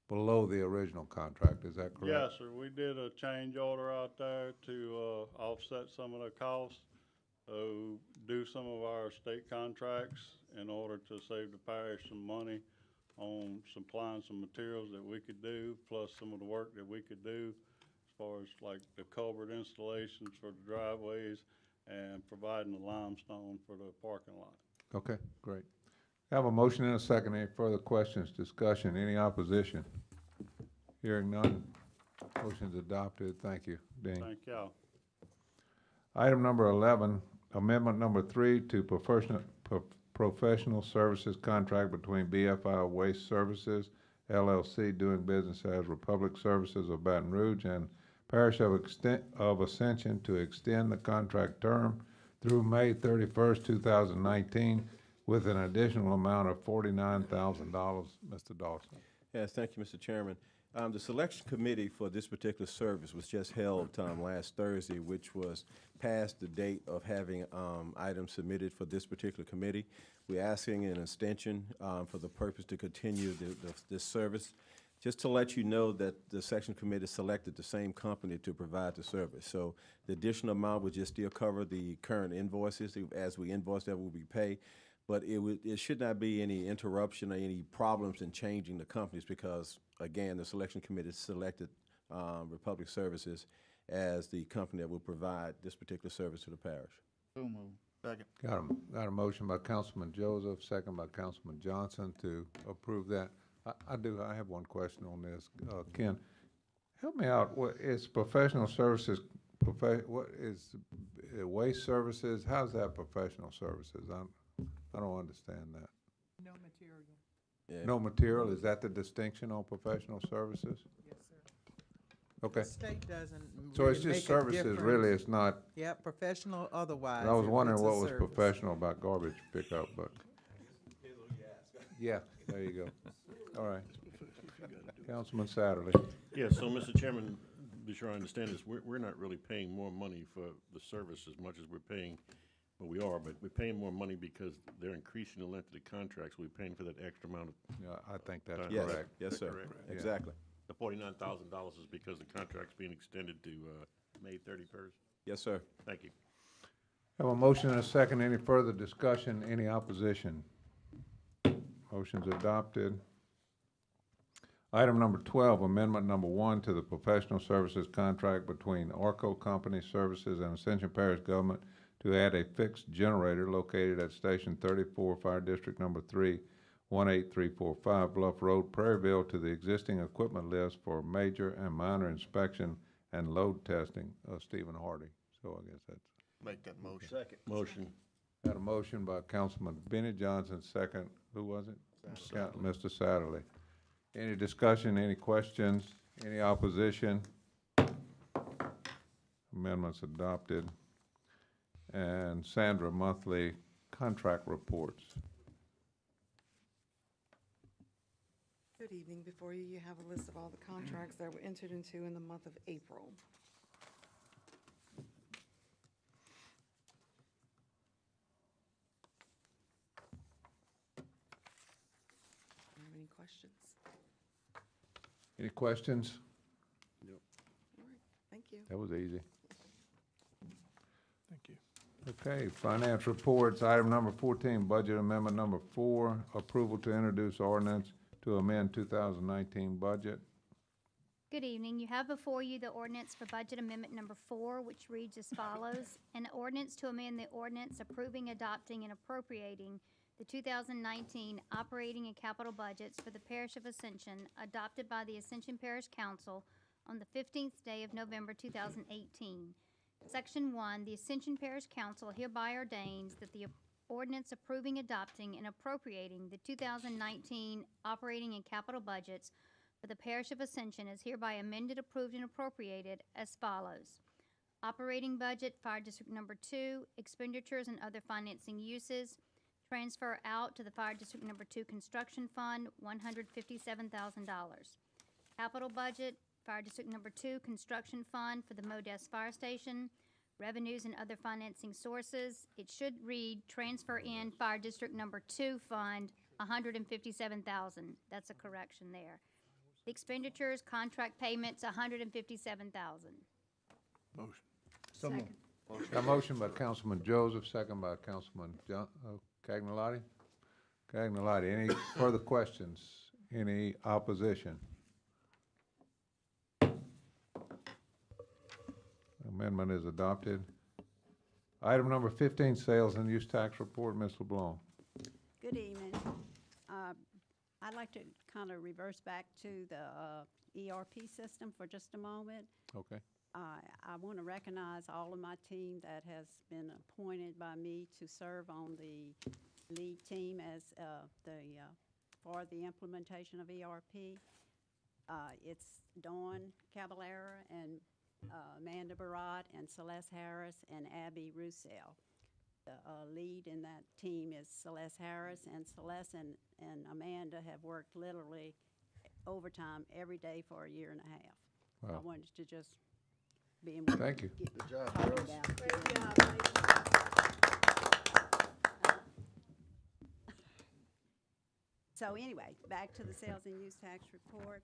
below the original contract. Is that correct? Yes, sir. We did a change order out there to offset some of the costs, do some of our state contracts in order to save the parish some money on supplying some materials that we could do, plus some of the work that we could do as far as like the culvert installations for the driveways and providing the limestone for the parking lot. Okay, great. I have a motion and a second. Any further questions, discussion, any opposition? Hearing none, motion's adopted. Thank you, Dean. Thank y'all. Item number 11, amendment number 3 to professional services contract between BFI Waste Services, LLC, doing business as Republic Services of Baton Rouge, and Parish of Ascension to extend the contract term through May 31st, 2019, with an additional amount of $49,000. Mr. Dawson. Yes, thank you, Mr. Chairman. The selection committee for this particular service was just held last Thursday, which was past the date of having items submitted for this particular committee. We're asking an extension for the purpose to continue this service. Just to let you know that the selection committee selected the same company to provide the service. So the additional amount would just still cover the current invoices. As we invoice that, will be paid. But it should not be any interruption or any problems in changing the companies, because, again, the selection committee selected Republic Services as the company that will provide this particular service to the parish. So moved. Second. Got a motion by Councilman Joseph, second by Councilman Johnson to approve that. I have one question on this. Ken, Help me out, what is professional services, what is waste services, how's that professional services? I don't understand that. No material. Yeah. No material, is that the distinction on professional services? Yes, sir. Okay, The state doesn't so it's really just make a services, difference. really, it's not, Yeah, professional otherwise. I was if wondering it's a what was service. professional about garbage pickup, but. Yeah, there you go. All right. Councilman Satterley. Yeah, so, Mr. Chairman, be sure I understand this, we're not really paying more money for the service as much as we're paying, well, we are, but we're paying more money because they're increasing the length of the contracts, we're paying for that extra amount of. Yeah, I think that's Yes. correct. Yes, sir. Correct. Yeah. Exactly. The $49,000 is because the contract's being extended to, May 31st? Yes, sir. Thank you. Have a motion and a second. Any further discussion? Any opposition? Motion's adopted. Item number 12, amendment number 1 to the professional services contract between Orco Company Services and Ascension Parish Government to add a fixed generator located at Station 34, Fire District Number 3, 18345 Bluff Road, Prairieville, to the existing equipment list for major and minor inspection and load testing of Stephen Hardy. So I guess that's. Make that motion. Second. Motion. Had a motion by Councilman Benny Johnson, second, who was it? Mr. Satterley. Any discussion, any questions, any opposition? Amendments adopted. And Sandra, monthly contract reports. Good evening. Before you, you have a list of all the contracts that were entered into in the month of April. Do you have any questions? Any questions? All right, thank you. That was easy. Thank you. Okay, finance reports, item number 14, budget amendment number 4, approval to introduce ordinance to amend 2019 budget. Good evening. You have before you the ordinance for budget amendment number 4, which reads as follows. An ordinance to amend the ordinance approving, adopting, and appropriating the 2019 operating and capital budgets for the Parish of Ascension, adopted by the Ascension Parish Council on the 15th day of November 2018. Section 1, the Ascension Parish Council hereby ordains that the ordinance approving, adopting, and appropriating the 2019 operating and capital budgets for the Parish of Ascension is hereby amended, approved, and appropriated as follows. Operating budget, Fire District Number 2, expenditures and other financing uses, transfer out to the Fire District Number 2 Construction Fund, $157,000. Capital budget, Fire District Number 2 Construction Fund for the Modest Fire Station, revenues and other financing sources. It should read transfer in Fire District Number 2 Fund, $157,000. That's a correction there. The expenditures, contract payments, $157,000. Motion. Second. A motion by Councilman Joseph, second by Councilman Cagnolati. Cagnolati, any further questions? Any opposition? Amendment is adopted. Item number 15, sales and use tax report, Ms. LeBlanc. Good evening. I'd like to kind of reverse back to the ERP system for just a moment. Okay. I want to recognize all of my team that has been appointed by me to serve on the lead team as for the implementation of ERP. It's Dawn Caballera and Amanda Barat and Celeste Harris and Abby Roussel. The lead in that team is Celeste Harris, and Celeste and Amanda have worked literally overtime every day for a year and a half. Wow. I wanted to just be in. Thank you. Good job, Great job. So anyway, back to the sales and use tax report.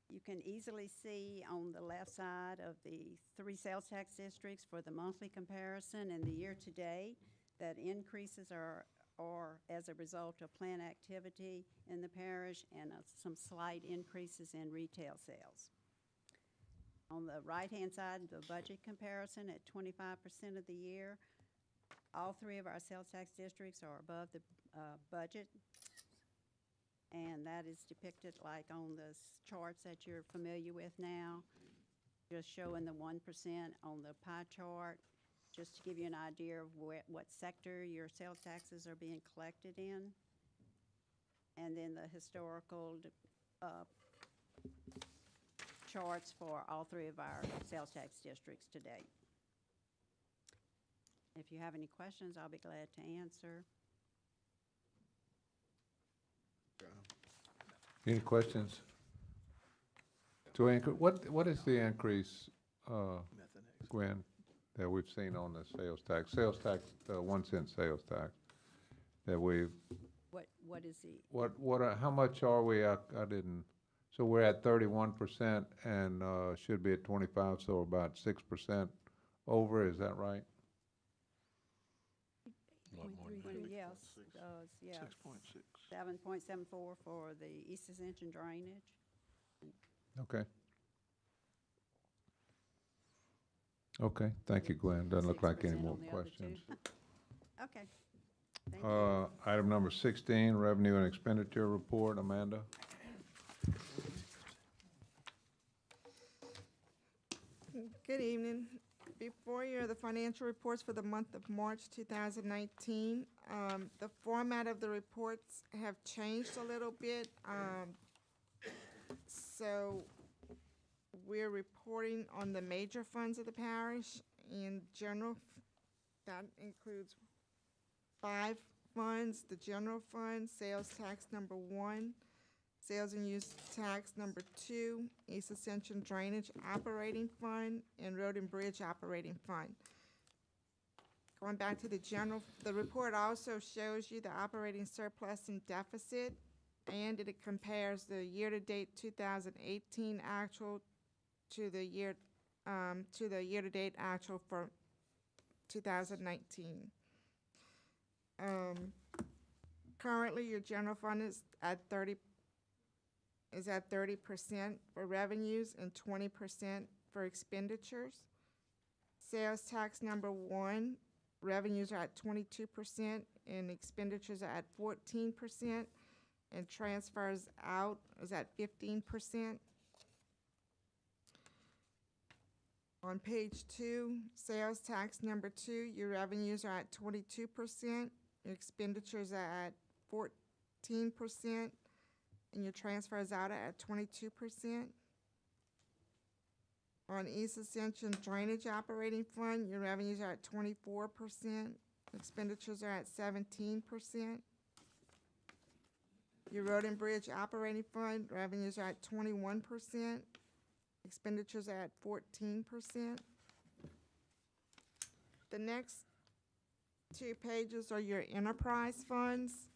You can easily see on the left side of the 3 sales tax districts for the monthly comparison and the year-to-date that increases are as a result of plant activity in the parish and some slight increases in retail sales. On the right-hand side, the budget comparison at 25% of the year, all 3 of our sales tax districts are above the budget. and that is depicted like on the charts that you're familiar with now, just showing the 1% on the pie chart, just to give you an idea of what sector your sales taxes are being collected in. And then the historical charts for all three of our sales tax districts to date. If you have any questions, I'll be glad to answer. Any questions? Joanne, what is the increase, Gwen, that we've seen on the sales tax? Sales tax, 1 cent sales tax that we've. What is the? How much are we? I didn't. So we're at 31% and should be at 25, so about 6% over. Is that right? Yes, yeah. 6.6. 7.74 for the East Ascension drainage. Okay. Okay, thank you, Gwen. Doesn't look like any 6% more on the other questions. two. Okay. Thank you. Item number 16, revenue and expenditure report. Amanda? Good evening. Before you are the financial reports for the month of March 2019. The format of the reports have changed a little bit. So we're reporting on the major funds of the parish. In general, that includes 5 funds: the general fund, sales tax number 1, sales and use tax number 2, East Ascension Drainage Operating Fund, and Road and Bridge Operating Fund. Going back to the general, the report also shows you the operating surplus and deficit, and it compares the year-to-date 2018 actual to the year-to-date actual for 2019. Currently, your general fund is at 30% for revenues and 20% for expenditures. Sales tax number 1, revenues are at 22% and expenditures are at 14%, and transfers out is at 15%. On page 2, sales tax number 2, your revenues are at 22%, your expenditures are at 14%, and your transfers out are at 22%. On East Ascension Drainage Operating Fund, your revenues are at 24%, expenditures are at 17%. Your Road and Bridge Operating Fund, revenues are at 21%, expenditures are at 14%. The next 2 pages are your enterprise funds.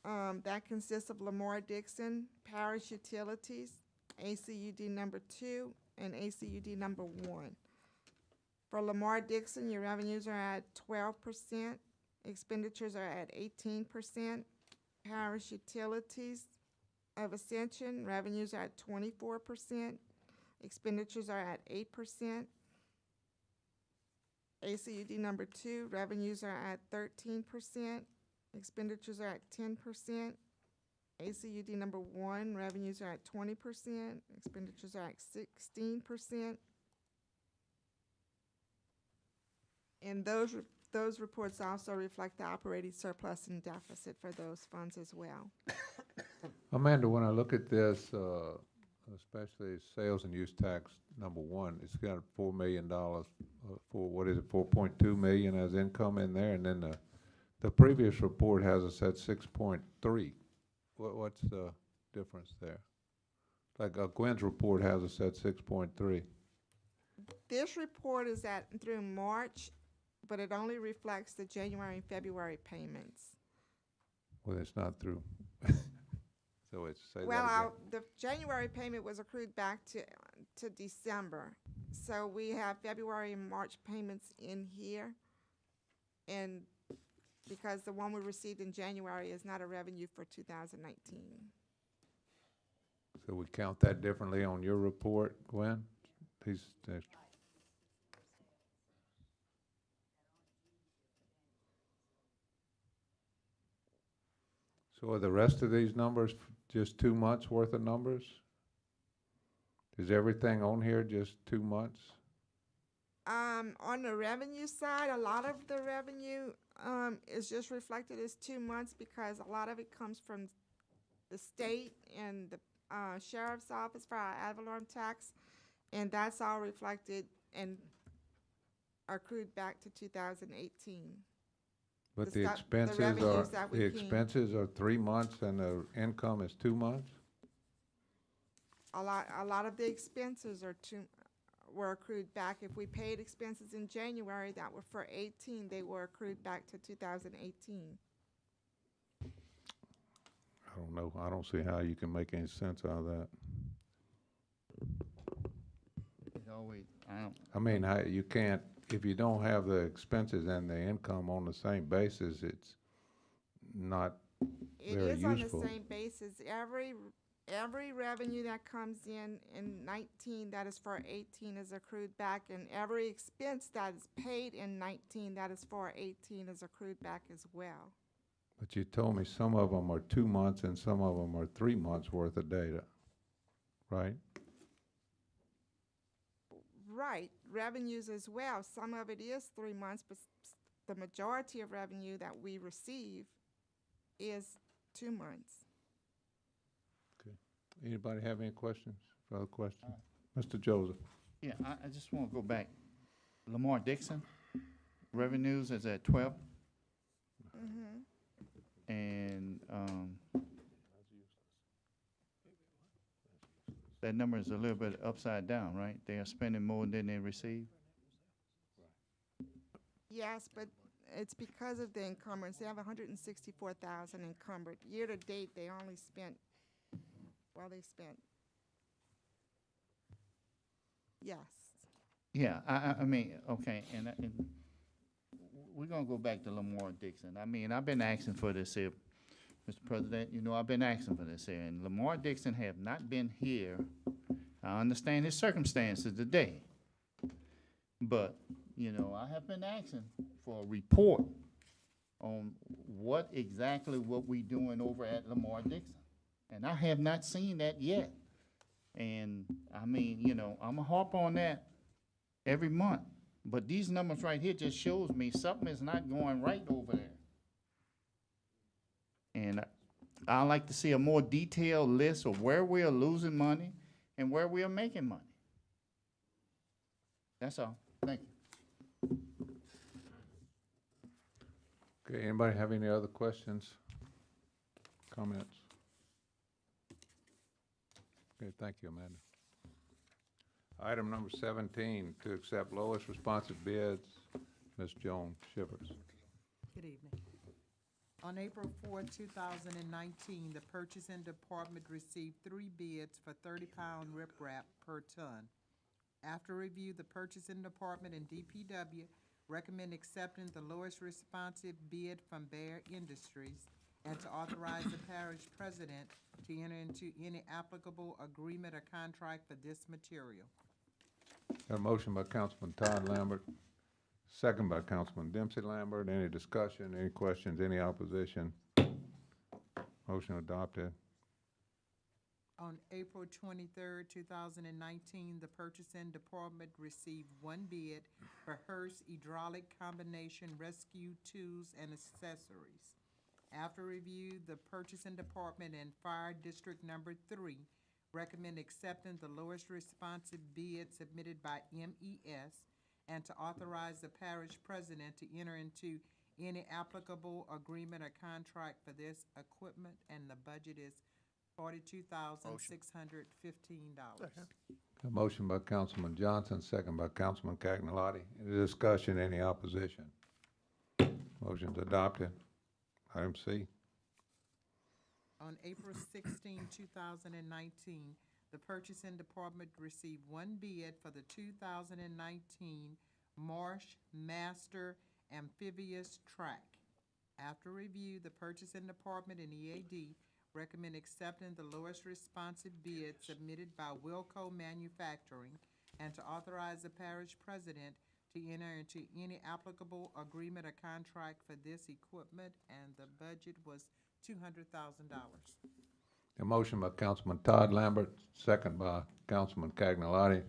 That consists of Lamar-Dixon, Parish Utilities, ACUD number 2, and ACUD number 1. For Lamar-Dixon, your revenues are at 12%, expenditures are at 18%. Parish Utilities of Ascension, revenues are at 24%, expenditures are at 8%. ACUD number 2, revenues are at 13%, expenditures are at 10%. ACUD number 1, revenues are at 20%, expenditures are at 16%. And those reports also reflect the operating surplus and deficit for those funds as well. Amanda, when I look at this, especially sales and use tax number 1, it's got $4 million for, what is it, 4.2 million as income in there, and then the previous report has us at 6.3. What's the difference there? Like Gwen's report has us at 6.3. This report is at through March, but it only reflects the January and February payments. Well, it's not through. So it's, say that Well, again. the January payment was accrued back to December. So we have February and March payments in here. And because the one we received in January is not a revenue for 2019. So we count that differently on your report, Gwen? So are the rest of these numbers just 2 months worth of numbers? Is everything on here just 2 months? On the revenue side, a lot of the revenue, is just reflected as 2 months because a lot of it comes from the state and the, sheriff's office for our ad valorem tax, and that's all reflected and accrued back to 2018. But The the stuff- the expenses are, revenues that we the came- expenses are 3 months and the income is 2 months? A lot of the expenses were accrued back. If we paid expenses in January that were for 18, they were accrued back to 2018. I don't know. I don't see how you can make any sense out of that. It always, I don't, I mean, you can't, if you don't have the expenses and the income on the same basis, it's not It very is on the useful. same basis. Every revenue that comes in 19 that is for 18 is accrued back, and every expense that is paid in 19 that is for 18 is accrued back as well. But you told me some of them are 2 months and some of them are 3 months worth of data, right? Right, revenues as well. Some of it is 3 months, but the majority of revenue that we receive is 2 months. Anybody have any questions, further questions? Mr. Joseph? yeah, I just want to go back. Lamar Dixon, revenues is at 12, and, that number is a little bit upside down, right? They are spending more than they receive? Yes, but it's because of the encumbrance. They have 164,000 encumbered. Year to date, they only spent, yes. Yeah, I mean, okay, and we're gonna go back to Lamar Dixon. I mean, I've been asking for this here, Mr. President, you know, I've been asking for this here, and Lamar Dixon have not been here. I understand his circumstances today, but, you know, I have been asking for a report on what we doing over at Lamar Dixon, and I have not seen that yet. And, I mean, you know, I'm gonna harp on that every month, but these numbers right here just shows me something is not going right over there. And I'd like to see a more detailed list of where we are losing money and where we are making money. That's all. Thank you. Okay, anybody have any other questions, comments? Okay, thank you, Amanda. Item number 17, to accept lowest responsive bids, Ms. Joan Shivers. Good evening. On April 4, 2019, the purchasing department received 3 bids for 30-pound riprap per ton. After review, the purchasing department and DPW recommend accepting the lowest responsive bid from Bear Industries and to authorize the parish president to enter into any applicable agreement or contract for this material. Got a motion by Councilman Todd Lambert, second by Councilman Dempsey Lambert. Any discussion, any questions, any opposition? Motion adopted. On April 23, 2019, the purchasing department received 1 bid for Hearst Hydraulic Combination Rescue Tools and Accessories. After review, the purchasing department and Fire District Number 3 recommend accepting the lowest responsive bid submitted by MES and to authorize the parish president to enter into any applicable agreement or contract for this equipment, and the budget is $42,615. A motion by Councilman Johnson, second by Councilman Cagnalotti. Any discussion, any opposition? Motion's adopted. Item C. On April 16, 2019, the purchasing department received 1 bid for the 2019 Marsh Master Amphibious Track. After review, the purchasing department and EAD recommend accepting the lowest responsive bid submitted by Wilco Manufacturing and to authorize the parish president to enter into any applicable agreement or contract for this equipment, and the budget was $200,000. A motion by Councilman Todd Lambert, second by Councilman Cagnolotti.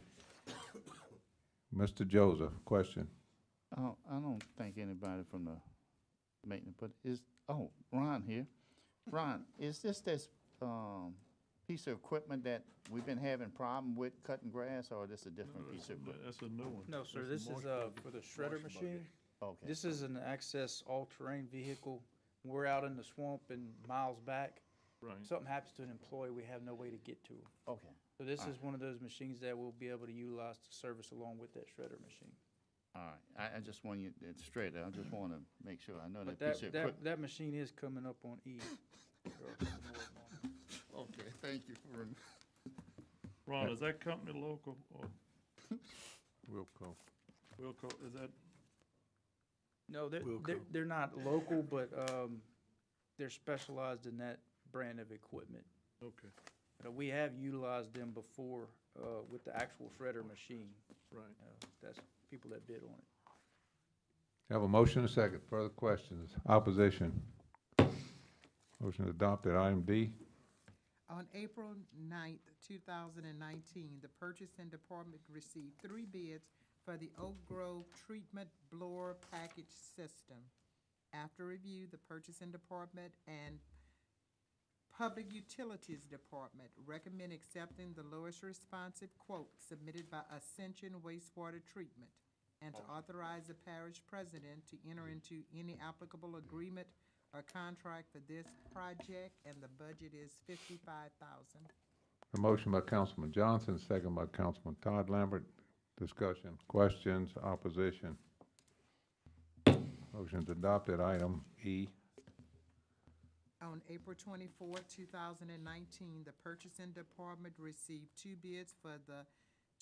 Mr. Joseph, question. I don't think anybody from the maintenance, but Ron here. Ron, is this piece of equipment that we've been having problem with cutting grass, or is this a different piece of equipment? That's a new one. No, sir, That's this a is, moisture- for the shredder moisture machine. bucket. Okay. This is an access all-terrain vehicle. We're out in the swamp and miles back. Right. Something happens to an employee, we have no way to get to them. Okay. So this is one of those machines that we'll be able to utilize to service along with that shredder machine. All right. I just want you, it's straight. I just want to make sure. I know But that piece of equipment. that machine is coming up on E. Okay, thank you for. Ron, is that company local or Wilco. Wilco, is that? No, Wilco. they're not local, but they're specialized in that brand of equipment. Okay, We have utilized them before with the actual shredder machine. right. That's people that bid on it. Have a motion and a second. Further questions? Opposition? Motion adopted. Item D. On April 9th, 2019, the purchasing department received 3 bids for the Oak Grove Treatment Blower Package System. After review, the purchasing department and Public Utilities Department recommend accepting the lowest responsive quote submitted by Ascension Wastewater Treatment, and to authorize the parish president to enter into any applicable agreement or contract for this project, and the budget is $55,000. A motion by Councilman Johnson, second by Councilman Todd Lambert. Discussion, questions, opposition? Motion's adopted. Item E. On April 24, 2019, the purchasing department received 2 bids for the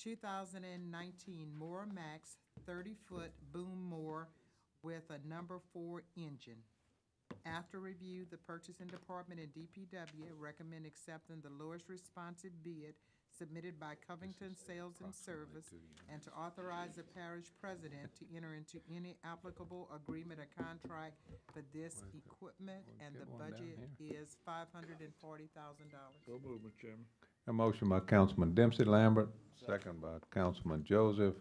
2019 Moore Max 30-foot boom mower with a number 4 engine. After review, the purchasing department and DPW recommend accepting the lowest responsive bid submitted by Covington Sales and Service, and to authorize the parish president to enter into any applicable agreement or contract for this equipment, and the budget is $540,000. So move, Mr. Chairman. A motion by Councilman Dempsey Lambert, second by Councilman Joseph.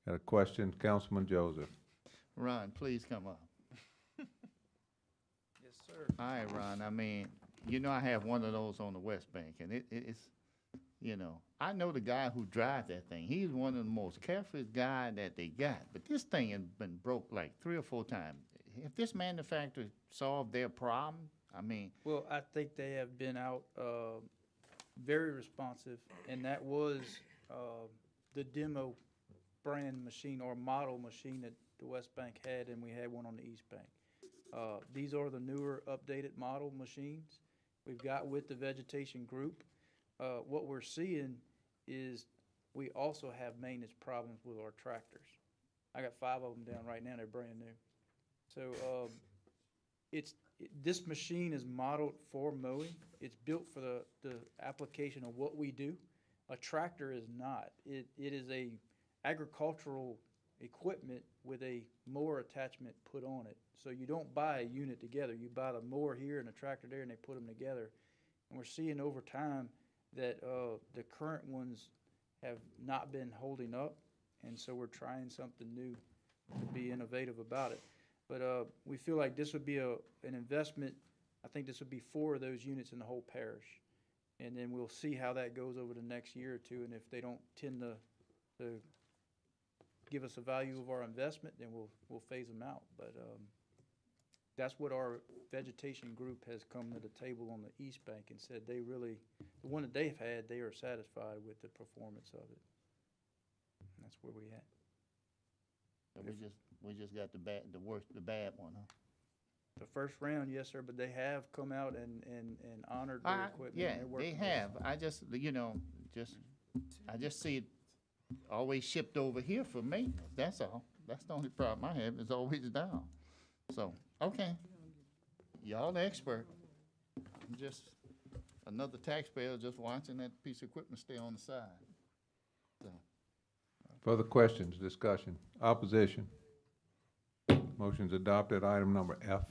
Got a question, Councilman Joseph? Ron, please come up. Yes, sir. All right, Ron. I mean, I have one of those on the West Bank, and it's, I know the guy who drives that thing. He's one of the most careful guy that they got. But this thing has been broke like 3 or 4 times. If this manufacturer solved their problem, I mean. Well, I think they have been out very responsive, and that was the demo brand machine or model machine that the West Bank had, and we had one on the East Bank. These are the newer, updated model machines we've got with the vegetation group. What we're seeing is we also have maintenance problems with our tractors. I got 5 of them down right now, they're brand new. So this machine is modeled for mowing. It's built for the application of what we do. A tractor is not. It is a agricultural equipment with a mower attachment put on it. So you don't buy a unit together. You buy the mower here and the tractor there, and they put them together. And we're seeing over time that the current ones have not been holding up, and so we're trying something new to be innovative about it. But we feel like this would be an investment. I think this would be 4 of those units in the whole parish. And then we'll see how that goes over the next year or 2, and if they don't tend to give us a value of our investment, then we'll phase them out. But that's what our vegetation group has come to the table on the East Bank and said the one that they've had, they are satisfied with the performance of it. And that's where we at. So we just got the bad one, huh? The first round, yes, sir, but they have come out and honored their equipment. Yeah, They're they working with have. us. I just, I just see it always shipped over here for maintenance. That's all. That's the only problem I have. It's always down. So, okay. Y'all the expert. I'm just another taxpayer just watching that piece of equipment stay on the side. So. Further questions, discussion, opposition? Motion's adopted. Item number F.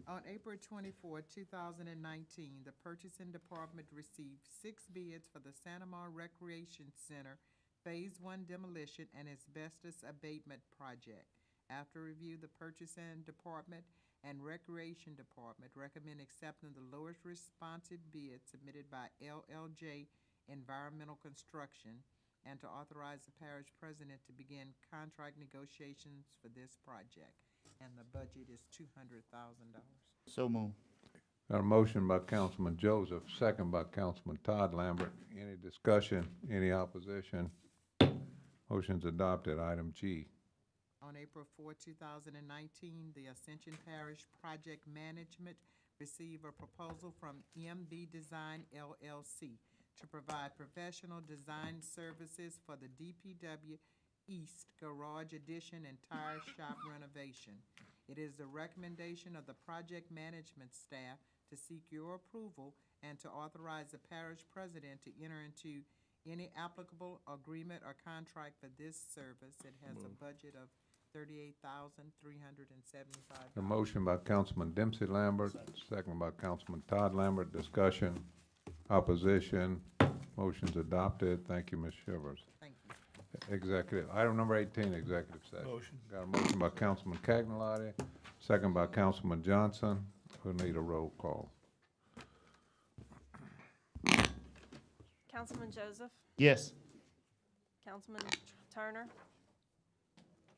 On April 24, 2019, the Purchasing Department received 6 bids for the Santa Mar Recreation Center Phase 1 demolition and asbestos abatement project. After review, the Purchasing Department and Recreation Department recommend accepting the lowest responsive bid submitted by LLJ Environmental Construction and to authorize the parish president to begin contract negotiations for this project. And the budget is $200,000. So moved. Got a motion by Councilman Joseph, second by Councilman Todd Lambert. Any discussion, any opposition? Motion's adopted. Item G. On April 4, 2019, the Ascension Parish Project Management received a proposal from MB Design LLC to provide professional design services for the DPW East Garage Addition and Tire Shop renovation. It is the recommendation of the project management staff to seek your approval and to authorize the parish president to enter into any applicable agreement or contract for this service. It has a budget of $38,375. A motion by Councilman Dempsey Lambert, second by Councilman Todd Lambert. Discussion, opposition, motion's adopted. Thank you, Ms. Shivers. Thank you. Executive, item number 18, executive session. Motion. Got a motion by Councilman Cagnolati, second by Councilman Johnson. We'll need a roll call. Councilman Joseph? Yes. Councilman Turner?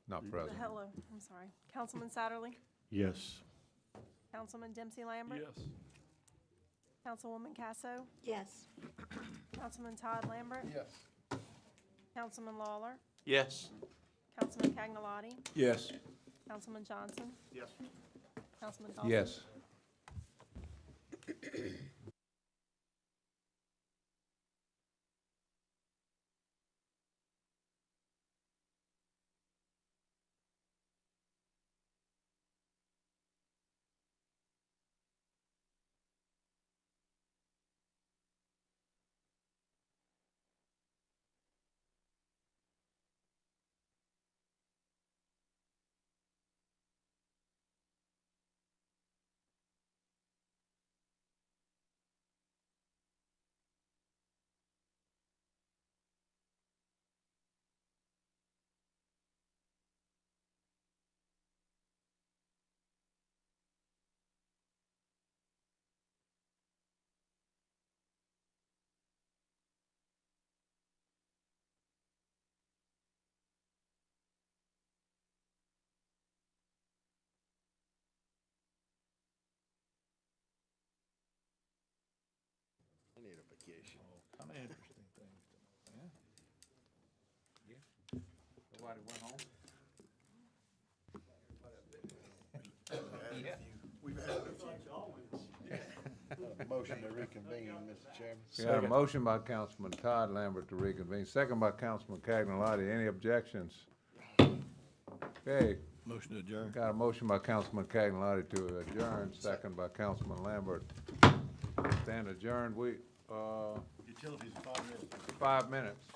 Not present. Hello, I'm sorry. Councilman Satterly? Yes. Councilman Dempsey Lambert? Yes. Councilwoman Casso? Yes. Councilman Todd Lambert? Yes. Councilman Lawler? Yes. Councilman Cagnolati? Yes. Councilman Johnson? Yes. Councilman Dawson? Yes. I need a vacation. Kind of interesting things. Nobody went home? We've had a few. Motion to reconvene, Mr. Chairman. We got a motion by Councilman Todd Lambert to reconvene, second by Councilman Cagnolati. Any objections? Okay, Motion to adjourn. got a motion by Councilman Cagnolati to adjourn, second by Councilman Lambert. Stand adjourned. We, Utilities, 5 minutes. 5 minutes.